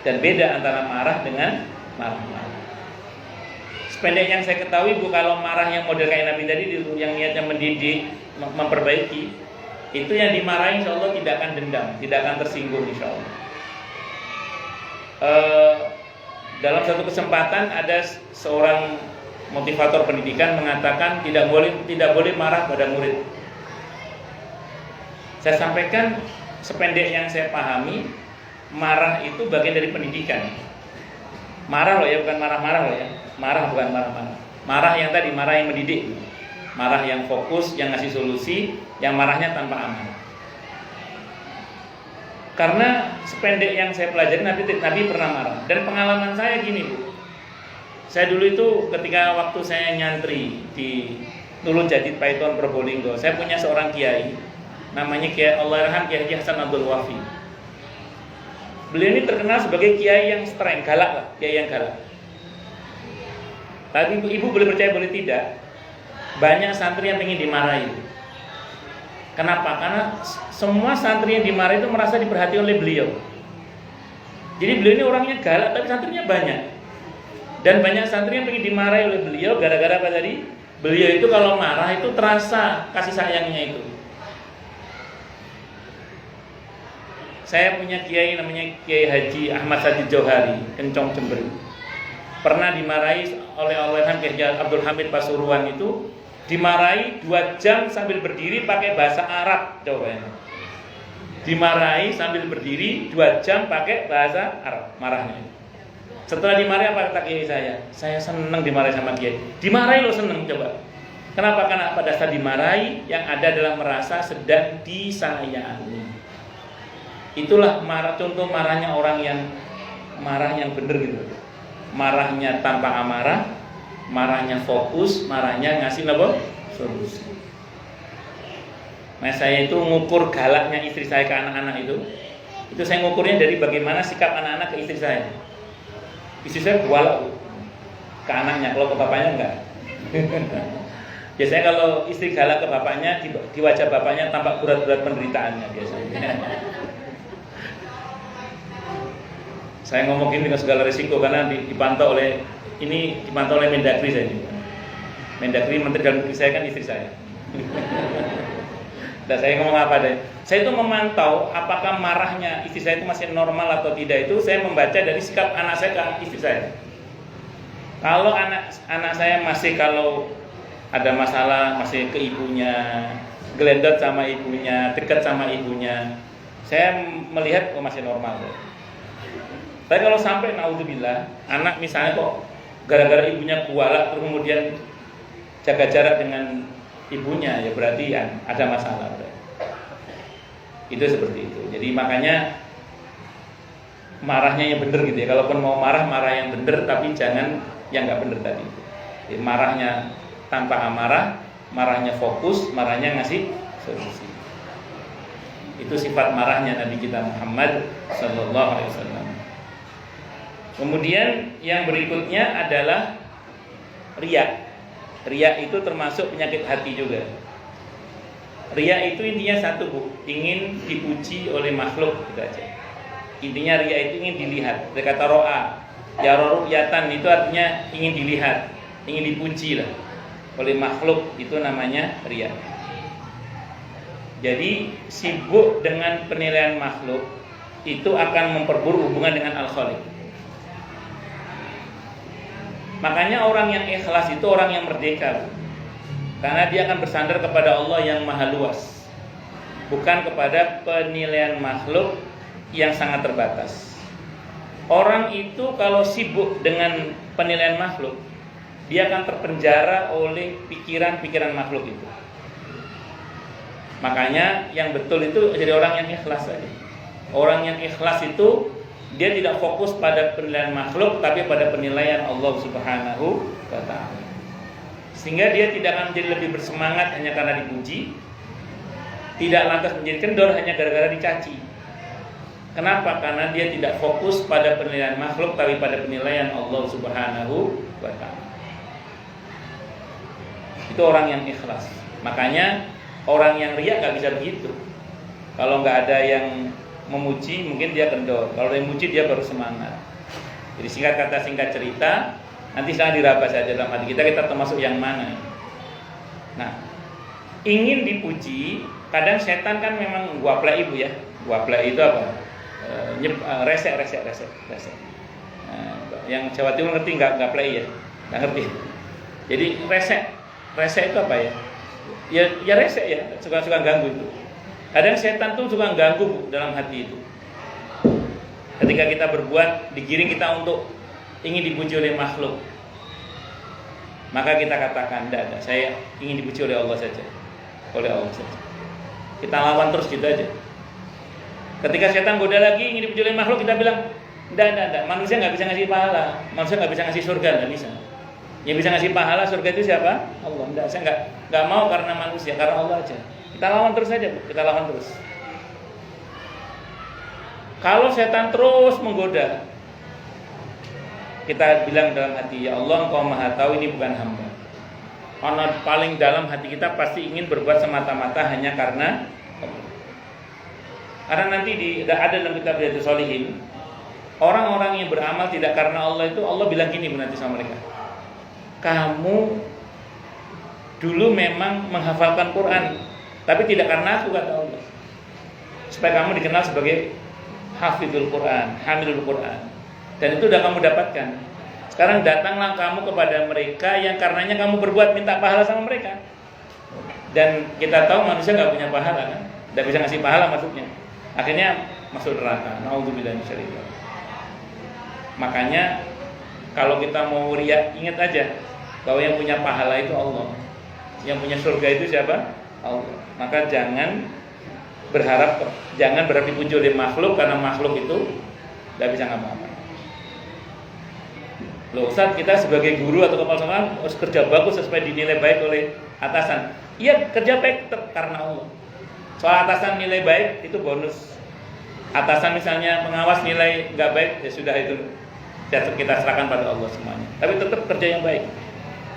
Dan beda antara marah dengan marah-marah. Sependek yang saya ketahui, Bu, kalau marah yang model kayak Nabi tadi, yang niatnya mendidik, memperbaiki, itu yang dimarahi insya Allah tidak akan dendam, tidak akan tersinggung insya Allah. Dalam satu kesempatan ada seorang motivator pendidikan mengatakan tidak boleh marah pada murid. Saya sampaikan sependek yang saya pahami, marah itu bagian dari pendidikan. Marah loh ya, bukan marah-marah loh ya. Marah bukan marah-marah. Marah yang tadi, marah yang mendidik. Marah yang fokus, yang ngasih solusi, yang marahnya tanpa amarah. Karena sependek yang saya pelajari, Nabi pernah marah. Dan pengalaman saya gini, Bu. Saya dulu itu ketika waktu saya nyantri di Nurul Jadid Paiton Probolinggo, saya punya seorang kiai, namanya Kiai Allahyarham Kiai Hasan Abdul Wafi. Beliau ini terkenal sebagai kiai yang streng, galak lah, kiai yang galak. Tapi ibu boleh percaya boleh tidak, banyak santri yang ingin dimarahi. Kenapa? Karena semua santri yang dimarahi itu merasa diperhatikan oleh beliau. Jadi beliau ini orangnya galak, tapi santrinya banyak. Dan banyak santri yang ingin dimarahi oleh beliau gara-gara apa tadi? Beliau itu kalau marah itu terasa kasih sayangnya itu. Saya punya kiai namanya Kiai Haji Ahmad Sadid Johari, Kencong Jember. Pernah dimarahi oleh Allahyarham Kiai Abdul Hamid Pasuruan itu, dimarahi 2 jam sambil berdiri pakai bahasa Arab. Coba ya. Dimarahi sambil berdiri 2 jam pakai bahasa Arab, marahnya. Setelah dimarahi apa kata kiai saya? Saya senang dimarahi sama kiai. Dimarahi lo senang, coba. Kenapa? Karena pada saat dimarahi yang ada adalah merasa sedang disayangi. Itulah contoh marahnya orang yang marah yang bener gitu. Marahnya tanpa amarah, marahnya fokus, marahnya ngasih apa? Solusi. Nah, saya itu ngukur galaknya istri saya ke anak-anak itu saya ngukurnya dari bagaimana sikap anak-anak ke istri saya. Istri saya galak ke anaknya, kalau ke bapaknya enggak. Biasanya kalau istri galak ke bapaknya, di wajah bapaknya tampak berat-berat penderitaannya biasanya. Saya ngomong ini dengan segala risiko karena dipantau oleh Mendagri saya juga. Mendagri, Menteri Dalam Negeri saya kan istri saya. Dan saya ngomong apa deh? Saya itu memantau apakah marahnya istri saya itu masih normal atau tidak, itu saya membaca dari sikap anak saya ke istri saya. Kalau anak saya masih, kalau ada masalah masih ke ibunya, gelendot sama ibunya, dekat sama ibunya, saya melihat masih normal. Tapi kalau sampai naudzubillah, anak misalnya kok gara-gara ibunya kualak terus kemudian jaga jarak dengan ibunya, ya berarti ada masalah. Itu seperti itu. Jadi makanya marahnya yang benar gitu ya. Kalaupun mau marah yang benar, tapi jangan yang nggak benar tadi. Marahnya tanpa amarah, marahnya fokus, marahnya ngasih solusi. Itu sifat marahnya Nabi kita Muhammad sallallahu alaihi wasallam. Kemudian yang berikutnya adalah riya. Riya itu termasuk penyakit hati juga. Riya itu intinya satu, Bu, ingin dipuji oleh makhluk, gitu aja. Intinya riya itu ingin dilihat. Dari kata ro'a, ya ru'yatan itu artinya ingin dilihat, ingin dipuji lah oleh makhluk, itu namanya riya. Jadi sibuk dengan penilaian makhluk itu akan memperburuk hubungan dengan Al-Khaliq. Makanya orang yang ikhlas itu orang yang merdeka, karena dia akan bersandar kepada Allah yang maha luas, bukan kepada penilaian makhluk yang sangat terbatas. Orang itu kalau sibuk dengan penilaian makhluk, dia akan terpenjara oleh pikiran-pikiran makhluk itu. Makanya yang betul itu jadi orang yang ikhlas saja. Orang yang ikhlas itu dia tidak fokus pada penilaian makhluk, tapi pada penilaian Allah Subhanahu wa ta'ala. Sehingga dia tidak akan menjadi lebih bersemangat hanya karena dipuji, tidak lantas menjadi kendor hanya gara-gara dicaci. Kenapa? Karena dia tidak fokus pada penilaian makhluk, tapi pada penilaian Allah Subhanahu wa ta'ala. Itu orang yang ikhlas. Makanya orang yang riya nggak bisa begitu. Kalau nggak ada yang memuji, mungkin dia kendor. Kalau yang memuji, dia baru semangat. Jadi singkat kata, singkat cerita, nanti saya diraba saja dalam hati kita termasuk yang mana. Nah, ingin dipuji, kadang setan kan memang guaplai, Ibu ya. Guaplai itu apa? Resek. Nah, yang Jawa Timur ngerti nggak play ya? Nggak ngerti. Jadi resek itu apa ya? Ya resek ya, suka ganggu itu. Kadang setan tuh suka ganggu, Bu, dalam hati itu. Ketika kita berbuat, digiring kita untuk ingin dipuji oleh makhluk, maka kita katakan, tidak, saya ingin dipuji oleh Allah saja. Oleh Allah saja. Kita lawan terus gitu aja. Ketika setan goda lagi ingin dipuji oleh makhluk, kita bilang, tidak, manusia nggak bisa ngasih pahala, manusia nggak bisa ngasih surga, nggak bisa. Yang bisa ngasih pahala surga itu siapa? Allah. Tidak, saya nggak mau karena manusia, karena Allah aja. Kita lawan terus saja, Bu. Kita lawan terus. Kalau setan terus menggoda, kita bilang dalam hati, ya Allah, Engkau maha tahu ini bukan hamba. Karena paling dalam hati kita pasti ingin berbuat semata-mata hanya karena Allah. Karena nanti ada dalam kitab Riyadhus Shalihin, orang-orang yang beramal tidak karena Allah itu, Allah bilang gini nanti sama mereka, kamu dulu memang menghafalkan Quran, tapi tidak karena aku, kata Allah, supaya kamu dikenal sebagai hafizul Quran, hamilul Quran, dan itu sudah kamu dapatkan. Sekarang datanglah kamu kepada mereka yang karenanya kamu berbuat minta pahala sama mereka. Dan kita tahu manusia nggak punya pahala kan, tidak bisa ngasih pahala maksudnya. Akhirnya masuk neraka. Nauzubillah min dzalik. Makanya kalau kita mau riya, ingat aja bahwa yang punya pahala itu Allah, yang punya surga itu siapa? Allah. Maka jangan berharap dipuji oleh makhluk, karena makhluk itu tidak bisa ngapa-ngapa. Loh Ustaz, kita sebagai guru atau kepala sekolah harus kerja bagus supaya dinilai baik oleh atasan. Iya, kerja baik karena Allah. Soal atasan nilai baik itu bonus. Atasan misalnya pengawas nilai nggak baik, ya sudah, itu kita serahkan pada Allah semuanya. Tapi tetap kerja yang baik.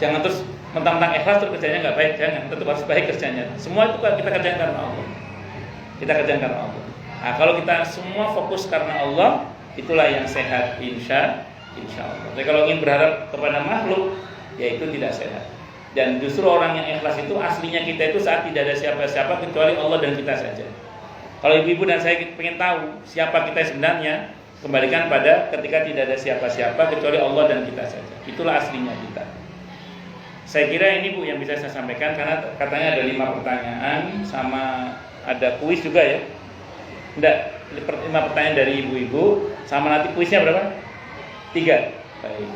Jangan terus mentang-mentang ikhlas terus kerjanya nggak baik, jangan. Tetap harus baik kerjanya. Semua itu kita kerjakan karena Allah. Kita kerjakan karena Allah. Nah, kalau kita semua fokus karena Allah, itulah yang sehat, insya Allah. Jadi kalau ingin berharap kepada makhluk, ya itu tidak sehat. Dan justru orang yang ikhlas itu aslinya kita itu saat tidak ada siapa-siapa kecuali Allah dan kita saja. Kalau ibu-ibu dan saya ingin tahu siapa kita sebenarnya, kembalikan pada ketika tidak ada siapa-siapa kecuali Allah dan kita saja. Itulah aslinya kita. Saya kira ini Bu yang bisa saya sampaikan, karena katanya ada 5 pertanyaan sama ada kuis juga ya. Enggak, 5 pertanyaan dari ibu-ibu sama nanti kuisnya berapa? 3. Baik.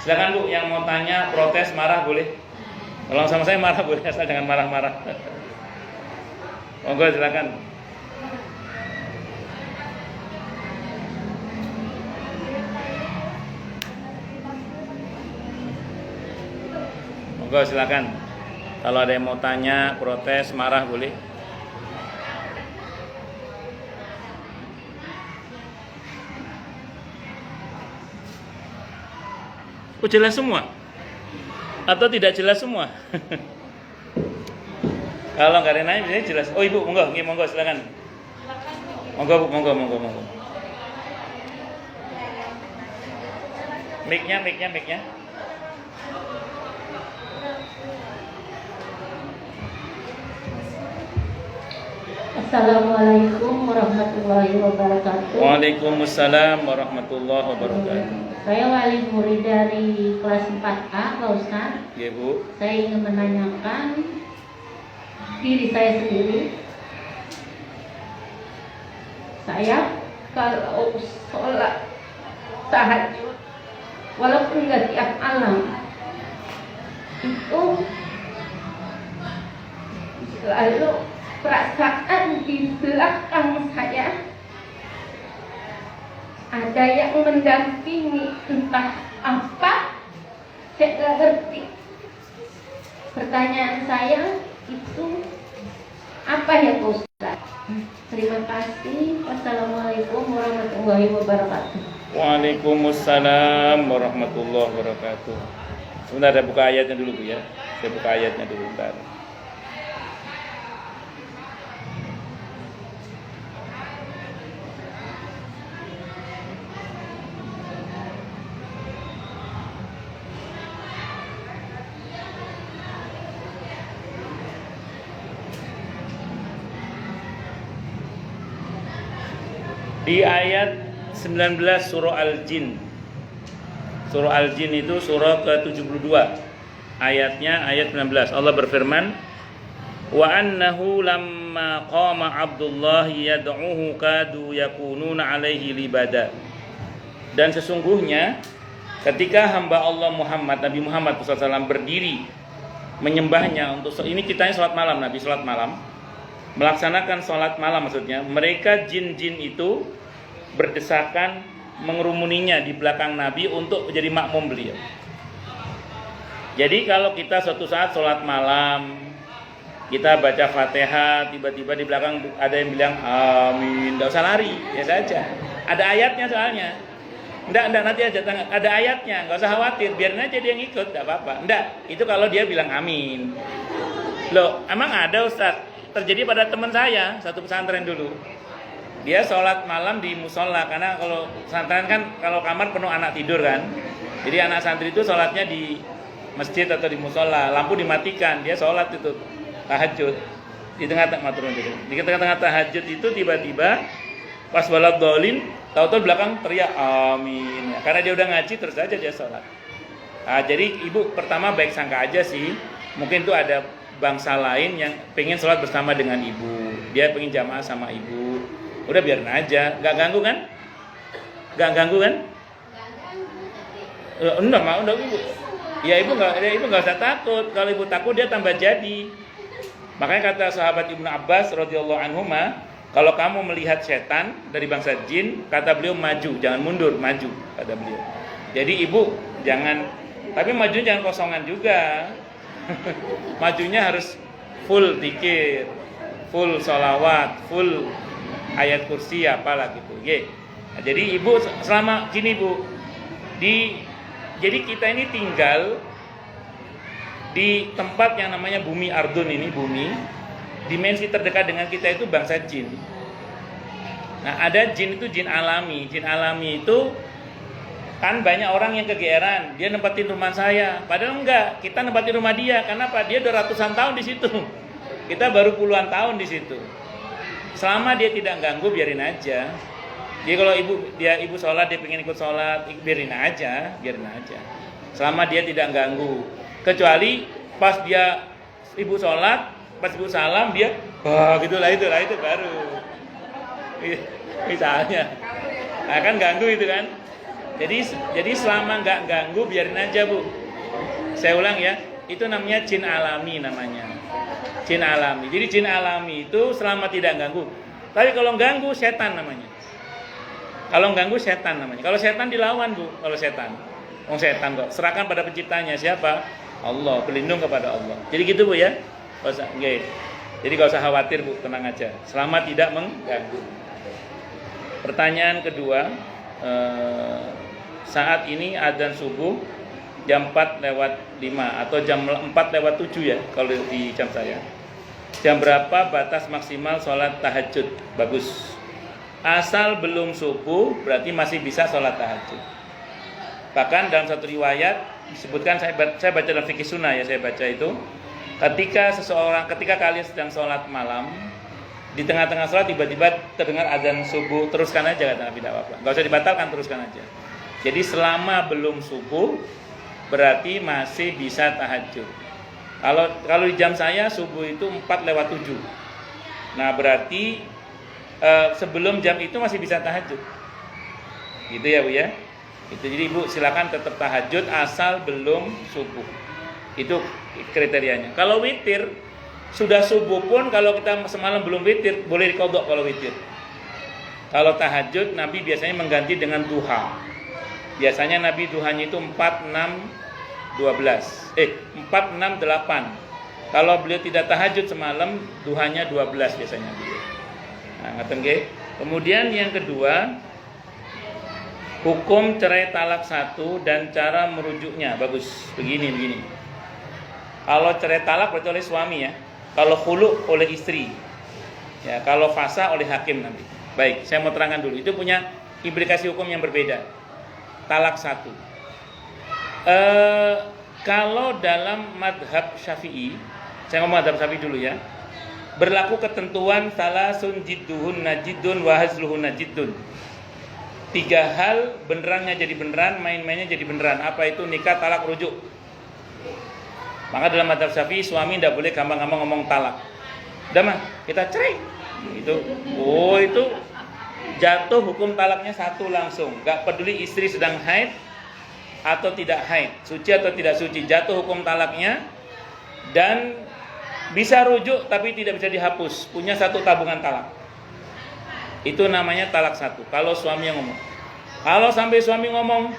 Silakan Bu yang mau tanya, protes, marah boleh. Kalau sama saya marah boleh, asal jangan marah-marah. Monggo silakan. Monggo silakan. Kalau ada yang mau tanya, protes, marah boleh. Oh, jelas semua? Atau tidak jelas semua? Kalau nggak ada nanya, biasanya jelas. Oh ibu, monggo silakan. Monggo. Mic-nya. Assalamualaikum warahmatullahi wabarakatuh. Waalaikumsalam warahmatullahi wabarakatuh. Saya wali murid dari kelas 4A, Pak Ustaz. Ya Bu. Saya ingin menanyakan diri saya sendiri. Saya kalau sholat tahajud, walaupun nggak tiap malam, itu selalu perasaan di belakang saya ada yang mendampingi, entah apa, saya nggak ngerti. Pertanyaan saya itu apa ya Pak Ustaz? Terima kasih. Wassalamualaikum warahmatullahi wabarakatuh. Waalaikumsalam warahmatullahi wabarakatuh. Sebentar, saya buka ayatnya dulu Bu ya. Saya buka ayatnya dulu bentar. Di ayat 19 surah Al-Jin. Surah Al-Jin itu surah ke-72. Ayatnya ayat 19. Allah berfirman, "Wa annahu lamma qama Abdullah yad'uhu kadu yakununa alaihi libada." Dan sesungguhnya ketika hamba Allah Muhammad, Nabi Muhammad SAW berdiri menyembahnya untuk ini kitanya sholat malam, Nabi sholat malam, melaksanakan sholat malam maksudnya, mereka jin-jin itu berdesakan mengerumuninya di belakang Nabi untuk menjadi makmum beliau. Jadi kalau kita suatu saat sholat malam, kita baca Fatihah, tiba-tiba di belakang ada yang bilang amin, tidak usah lari, ya saja. Ada ayatnya soalnya. Enggak, nanti aja ada ayatnya, nggak usah khawatir, biarin aja dia yang ikut, tidak apa-apa. Enggak, itu kalau dia bilang amin. Loh, emang ada Ustaz? Terjadi pada teman saya, satu pesantren dulu. Dia sholat malam di musola, karena kalau pesantren kan kalau kamar penuh anak tidur kan. Jadi anak santri itu sholatnya di masjid atau di musola, lampu dimatikan, dia sholat itu tahajud di tengah-tengah tahajud itu tiba-tiba pas balad dolin, tahu-tahu belakang teriak amin, karena dia udah ngaji terus aja dia sholat. Nah, jadi ibu pertama baik sangka aja sih, mungkin tuh ada bangsa lain yang pengen sholat bersama dengan ibu, dia pengen jamaah sama ibu, udah biarin aja, nggak ganggu kan? Nggak ganggu kan? Enggak mau, enggak ibu. Ya ibu nggak usah takut. Kalau ibu takut dia tambah jadi. Makanya kata sahabat Ibnu Abbas radhiyallahu anhuma, kalau kamu melihat setan dari bangsa jin, kata beliau maju, jangan mundur, maju, kata beliau. Jadi ibu jangan, tapi maju jangan kosongan juga. Majunya harus full zikir, full sholawat, full ayat kursi apalah gitu. Nah, jadi ibu selama gini bu, jadi kita ini tinggal di tempat yang namanya bumi Ardun ini, bumi. Dimensi terdekat dengan kita itu bangsa jin. Nah, ada jin itu jin alami. Jin alami itu kan banyak orang yang kegeeran, dia nempatin rumah saya. Padahal enggak, kita nempatin rumah dia. Karena apa? Dia udah ratusan tahun di situ. Kita baru puluhan tahun di situ. Selama dia tidak ganggu, biarin aja. Jadi kalau ibu sholat, dia pengen ikut sholat, biarin aja. Selama dia tidak ganggu. Kecuali pas dia ibu sholat, pas ibu salam dia, gitulah itu baru. Misalnya, nah kan ganggu itu kan. Jadi selama nggak ganggu, biarin aja bu. Saya ulang ya, itu namanya jin alami namanya. Jin alami. Jadi jin alami itu selama tidak ganggu. Tapi kalau ganggu setan namanya. Kalau ganggu setan namanya. Kalau setan dilawan bu. Kalau setan, setan kok serahkan pada penciptanya. Siapa? Allah, berlindung kepada Allah. Jadi gitu Bu ya. Oke. Jadi gak usah khawatir Bu, tenang aja. Selama tidak mengganggu. Pertanyaan kedua, saat ini adzan subuh jam 4:05 atau jam 4:07 ya kalau di jam saya. Jam berapa batas maksimal sholat tahajud? Bagus. Asal belum subuh berarti masih bisa sholat tahajud. Bahkan dalam satu riwayat disebutkan, saya baca dalam fikih sunnah ya, saya baca itu, ketika kalian sedang sholat malam, di tengah-tengah sholat tiba-tiba terdengar azan subuh, teruskan aja kata Nabi, tidak apa-apa, nggak usah dibatalkan, teruskan aja. Jadi selama belum subuh berarti masih bisa tahajud. Kalau di jam saya subuh itu 4:07. Nah berarti sebelum jam itu masih bisa tahajud. Gitu ya Bu ya. Itu jadi Ibu silakan tetap tahajud asal belum subuh. Itu kriterianya. Kalau witir sudah subuh pun kalau kita semalam belum witir boleh diqadha kalau witir. Kalau tahajud Nabi biasanya mengganti dengan duha. Biasanya Nabi duhanya itu 4:6:8. Kalau beliau tidak tahajud semalam duhanya 12 biasanya beliau. Nah, ngaten nggih. Kemudian yang kedua, hukum cerai talak 1 dan cara merujuknya. Bagus. Begini. Kalau cerai talak berarti oleh suami ya. Kalau khulu oleh istri. Ya, kalau fasa oleh hakim nanti. Baik, saya mau terangkan dulu. Itu punya implikasi hukum yang berbeda. Talak 1. Kalau dalam madhab Syafi'i, saya ngomong madhab Syafi'i dulu ya. Berlaku ketentuan salasun jidduhun najidun wa hazluhun najidun. 3 hal benerannya jadi beneran, main-mainnya jadi beneran. Apa itu? Nikah, talak, rujuk. Maka dalam madhab Syafi'i suami tidak boleh gampang-gampang ngomong talak. Udah mah, kita cerai. Itu jatuh hukum talaknya 1 langsung. Gak peduli istri sedang haid atau tidak haid, suci atau tidak suci, jatuh hukum talaknya. Dan bisa rujuk tapi tidak bisa dihapus. Punya 1 tabungan talak. Itu namanya talak 1. Kalau suami yang ngomong. Kalau sampai suami ngomong,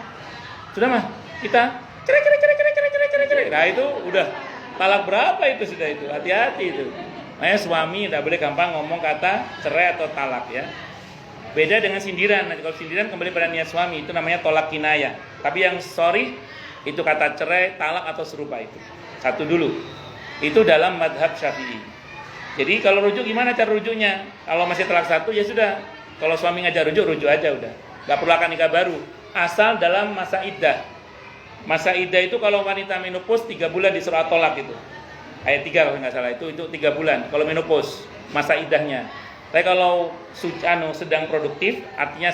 sudah mah kita cerai. Nah itu udah talak berapa itu sudah itu. Hati-hati itu. Makanya suami tidak boleh gampang ngomong kata cerai atau talak ya. Beda dengan sindiran. Nah, kalau sindiran kembali pada niat suami, itu namanya tolak kinayah. Tapi yang sorry itu kata cerai, talak atau serupa itu. 1 dulu. Itu dalam madhab Syafi'i. Jadi kalau rujuk gimana cara rujuknya? Kalau masih talak 1 ya sudah. Kalau suami ngajak rujuk aja udah. Gak perlu akan nikah baru. Asal dalam masa iddah. Masa iddah itu kalau wanita menopause 3 bulan di surah tolak itu. Ayat 3 kalau nggak salah itu 3 bulan. Kalau menopause masa iddahnya. Tapi kalau sedang produktif, artinya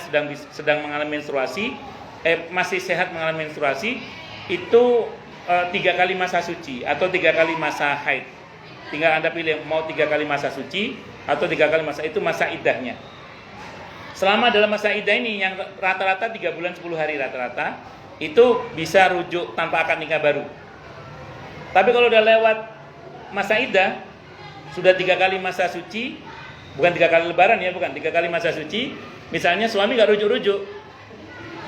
sedang mengalami menstruasi, masih sehat mengalami menstruasi, itu 3 kali masa suci atau 3 kali masa haid. Tinggal Anda pilih mau 3 kali masa suci atau 3 kali masa, itu masa iddahnya. Selama dalam masa iddah ini yang rata-rata 3 bulan 10 hari rata-rata, itu bisa rujuk tanpa akad nikah baru. Tapi kalau udah lewat masa iddah, sudah 3 kali masa suci, bukan 3 kali lebaran ya, bukan 3 kali masa suci. Misalnya suami gak rujuk-rujuk,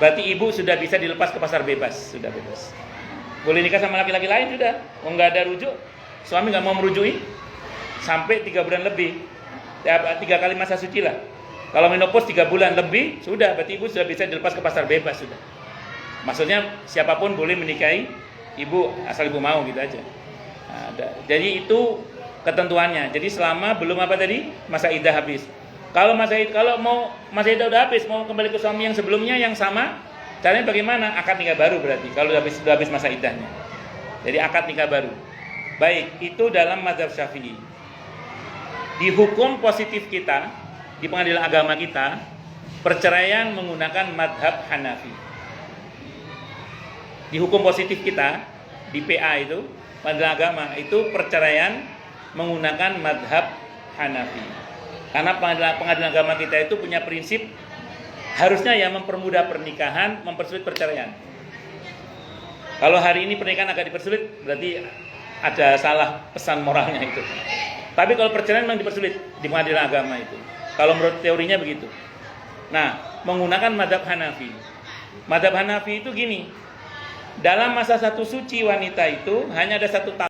berarti ibu sudah bisa dilepas ke pasar bebas, sudah bebas. Boleh nikah sama laki-laki lain sudah. Oh nggak ada rujuk, suami nggak mau merujui sampai 3 bulan lebih, 3 kali masa suci lah. Kalau menopause 3 bulan lebih, sudah berarti ibu sudah bisa dilepas ke pasar bebas sudah. Maksudnya siapapun boleh menikahi ibu asal ibu mau gitu aja. Nah, jadi itu ketentuannya. Jadi selama belum apa tadi masa iddah habis. Kalau mau masa iddah udah habis, mau kembali ke suami yang sebelumnya yang sama, caranya bagaimana? Akad nikah baru berarti. Kalau udah habis masa iddahnya. Jadi akad nikah baru. Baik, itu dalam mazhab Syafi'i. Di hukum positif kita, di pengadilan agama kita, perceraian menggunakan mazhab Hanafi. Di hukum positif kita, di PA itu, pengadilan agama itu perceraian menggunakan mazhab Hanafi. Karena pengadilan agama kita itu punya prinsip harusnya ya mempermudah pernikahan, mempersulit perceraian. Kalau hari ini pernikahan agak dipersulit, berarti ada salah pesan moralnya itu. Tapi kalau perceraian memang dipersulit di pengadilan agama itu. Kalau menurut teorinya begitu. Nah, menggunakan mazhab Hanafi. Mazhab Hanafi itu gini. Dalam masa satu suci wanita itu hanya ada satu